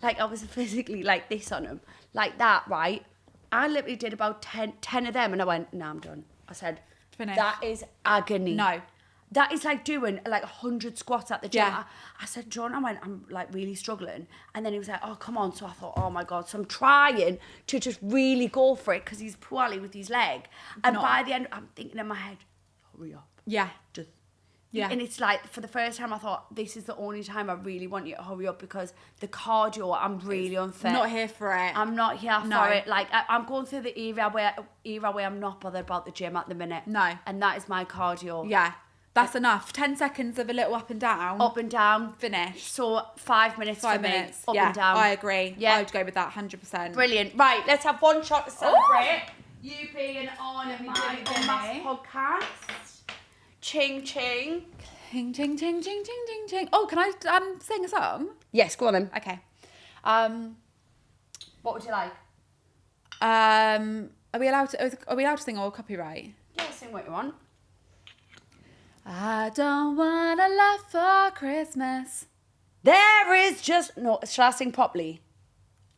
S1: Like I was physically like this on him. Like that, right? I literally did about 10 of them and I went, nah, I'm done. I said,
S2: Finish.
S1: that is agony.
S2: No.
S1: That is like doing like 100 squats at the gym.
S2: Yeah.
S1: I said, John, I'm like really struggling. And then he was like, oh, come on. So I thought, oh my God. So I'm trying to just really go for it because he's poorly with his leg. And by the end, I'm thinking in my head, hurry up.
S2: Yeah.
S1: Just.
S2: Yeah.
S1: And it's like, for the first time, I thought, this is the only time I really want you to hurry up because the cardio, I'm really unfit.
S2: Not here for it.
S1: I'm not here for it. Like, I'm going through the era where I'm not bothered about the gym at the minute.
S2: No.
S1: And that is my cardio.
S2: Yeah. That's enough. 10 seconds of a little up and down.
S1: Up and down.
S2: Finish.
S1: So 5 minutes
S2: 5
S1: for
S2: minutes.
S1: me. Up
S2: yeah,
S1: and down.
S2: I agree.
S1: Yeah.
S2: I'd go with that 100%.
S1: Brilliant. Right, let's have one shot to celebrate. You being on my Mass podcast. Ching ching.
S2: Ching, ching, ching, ching, ching, ching, ching. Oh, can I sing a song?
S1: Yes, go on then.
S2: Okay.
S1: What would you like?
S2: Are we allowed to sing all copyright?
S1: Yeah, sing what you want.
S2: I don't want a lot for Christmas.
S1: There is just no. Shall I sing properly?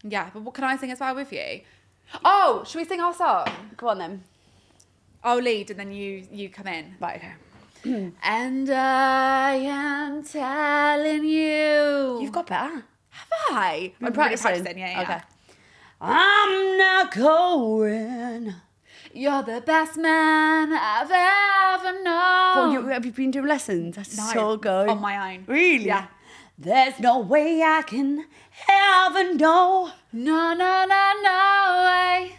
S2: Yeah, but what can I sing as well with you? Oh, should we sing our song?
S1: Go on then.
S2: I'll lead and then you come in.
S1: Right, okay.
S2: And I am telling you.
S1: You've got better.
S2: Have I?
S1: Been
S2: I'm
S1: practicing?
S2: yeah.
S1: Okay. I'm not going.
S2: You're the best man I've ever known.
S1: Well, have you been doing lessons? That's
S2: No,
S1: so good.
S2: on my own.
S1: Really?
S2: Yeah.
S1: There's no way I can ever know.
S2: No, no, no, no way.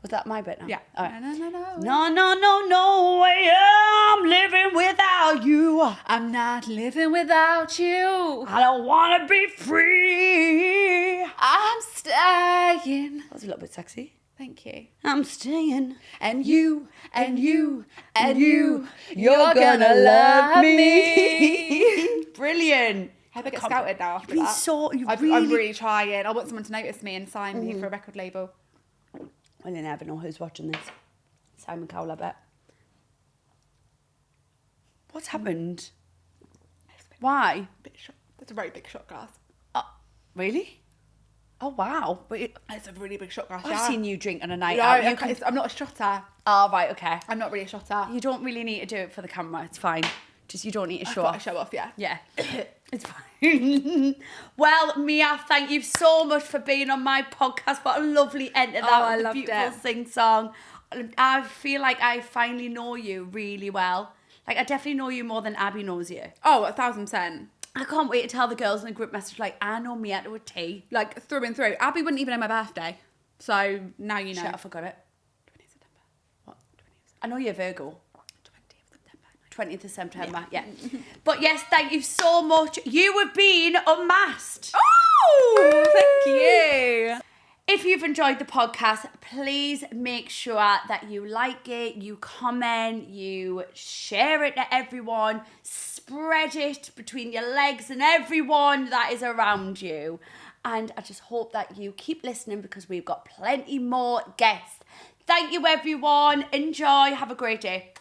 S1: Was that my bit now?
S2: Yeah.
S1: All right.
S2: No, no, no, no.
S1: No, no, no, no way I'm living without you.
S2: I'm not living without you.
S1: I don't want to be free.
S2: I'm staying.
S1: That was a little bit sexy.
S2: Thank you.
S1: I'm staying.
S2: And you, and you, and
S1: you,
S2: you're gonna love me.
S1: Brilliant.
S2: I hope I get scouted now after
S1: You've been
S2: that. I'm really trying. I want someone to notice me and sign me for a record label.
S1: Well, you never know who's watching this. Simon Cowell, I bet. What's happened? Why?
S2: Big shot. That's a very big shot glass.
S1: Really? Oh, wow. But
S2: It's a really big shot glass.
S1: I've seen you drink on a night
S2: No,
S1: out.
S2: I'm not a shotter.
S1: Oh, right, okay.
S2: I'm not really a shotter.
S1: You don't really need to do it for the camera. It's fine. Just you don't need to show
S2: Got to
S1: off.
S2: show off, yeah.
S1: Yeah, it's fine. Well, Mia, thank you so much for being on my podcast. What a lovely end to that.
S2: Oh, I
S1: with a
S2: loved
S1: beautiful
S2: it.
S1: sing-song. I feel like I finally know you really well. Like, I definitely know you more than Abby knows you.
S2: Oh, 1,000%.
S1: I can't wait to tell the girls in the group message, like, I know Mia to a T.
S2: Like, through and through. Abby wouldn't even know my birthday. So, now you know.
S1: Shit, I forgot it.
S2: 20th September.
S1: What? I know you're Virgo.
S2: 20th September.
S1: 20th of September, yeah. But yes, thank you so much. You have been unmasked.
S2: Oh, thank you.
S1: If you've enjoyed the podcast, please make sure that you like it, you comment, you share it to everyone, spread it between your legs and everyone that is around you. And I just hope that you keep listening because we've got plenty more guests. Thank you, everyone. Enjoy. Have a great day.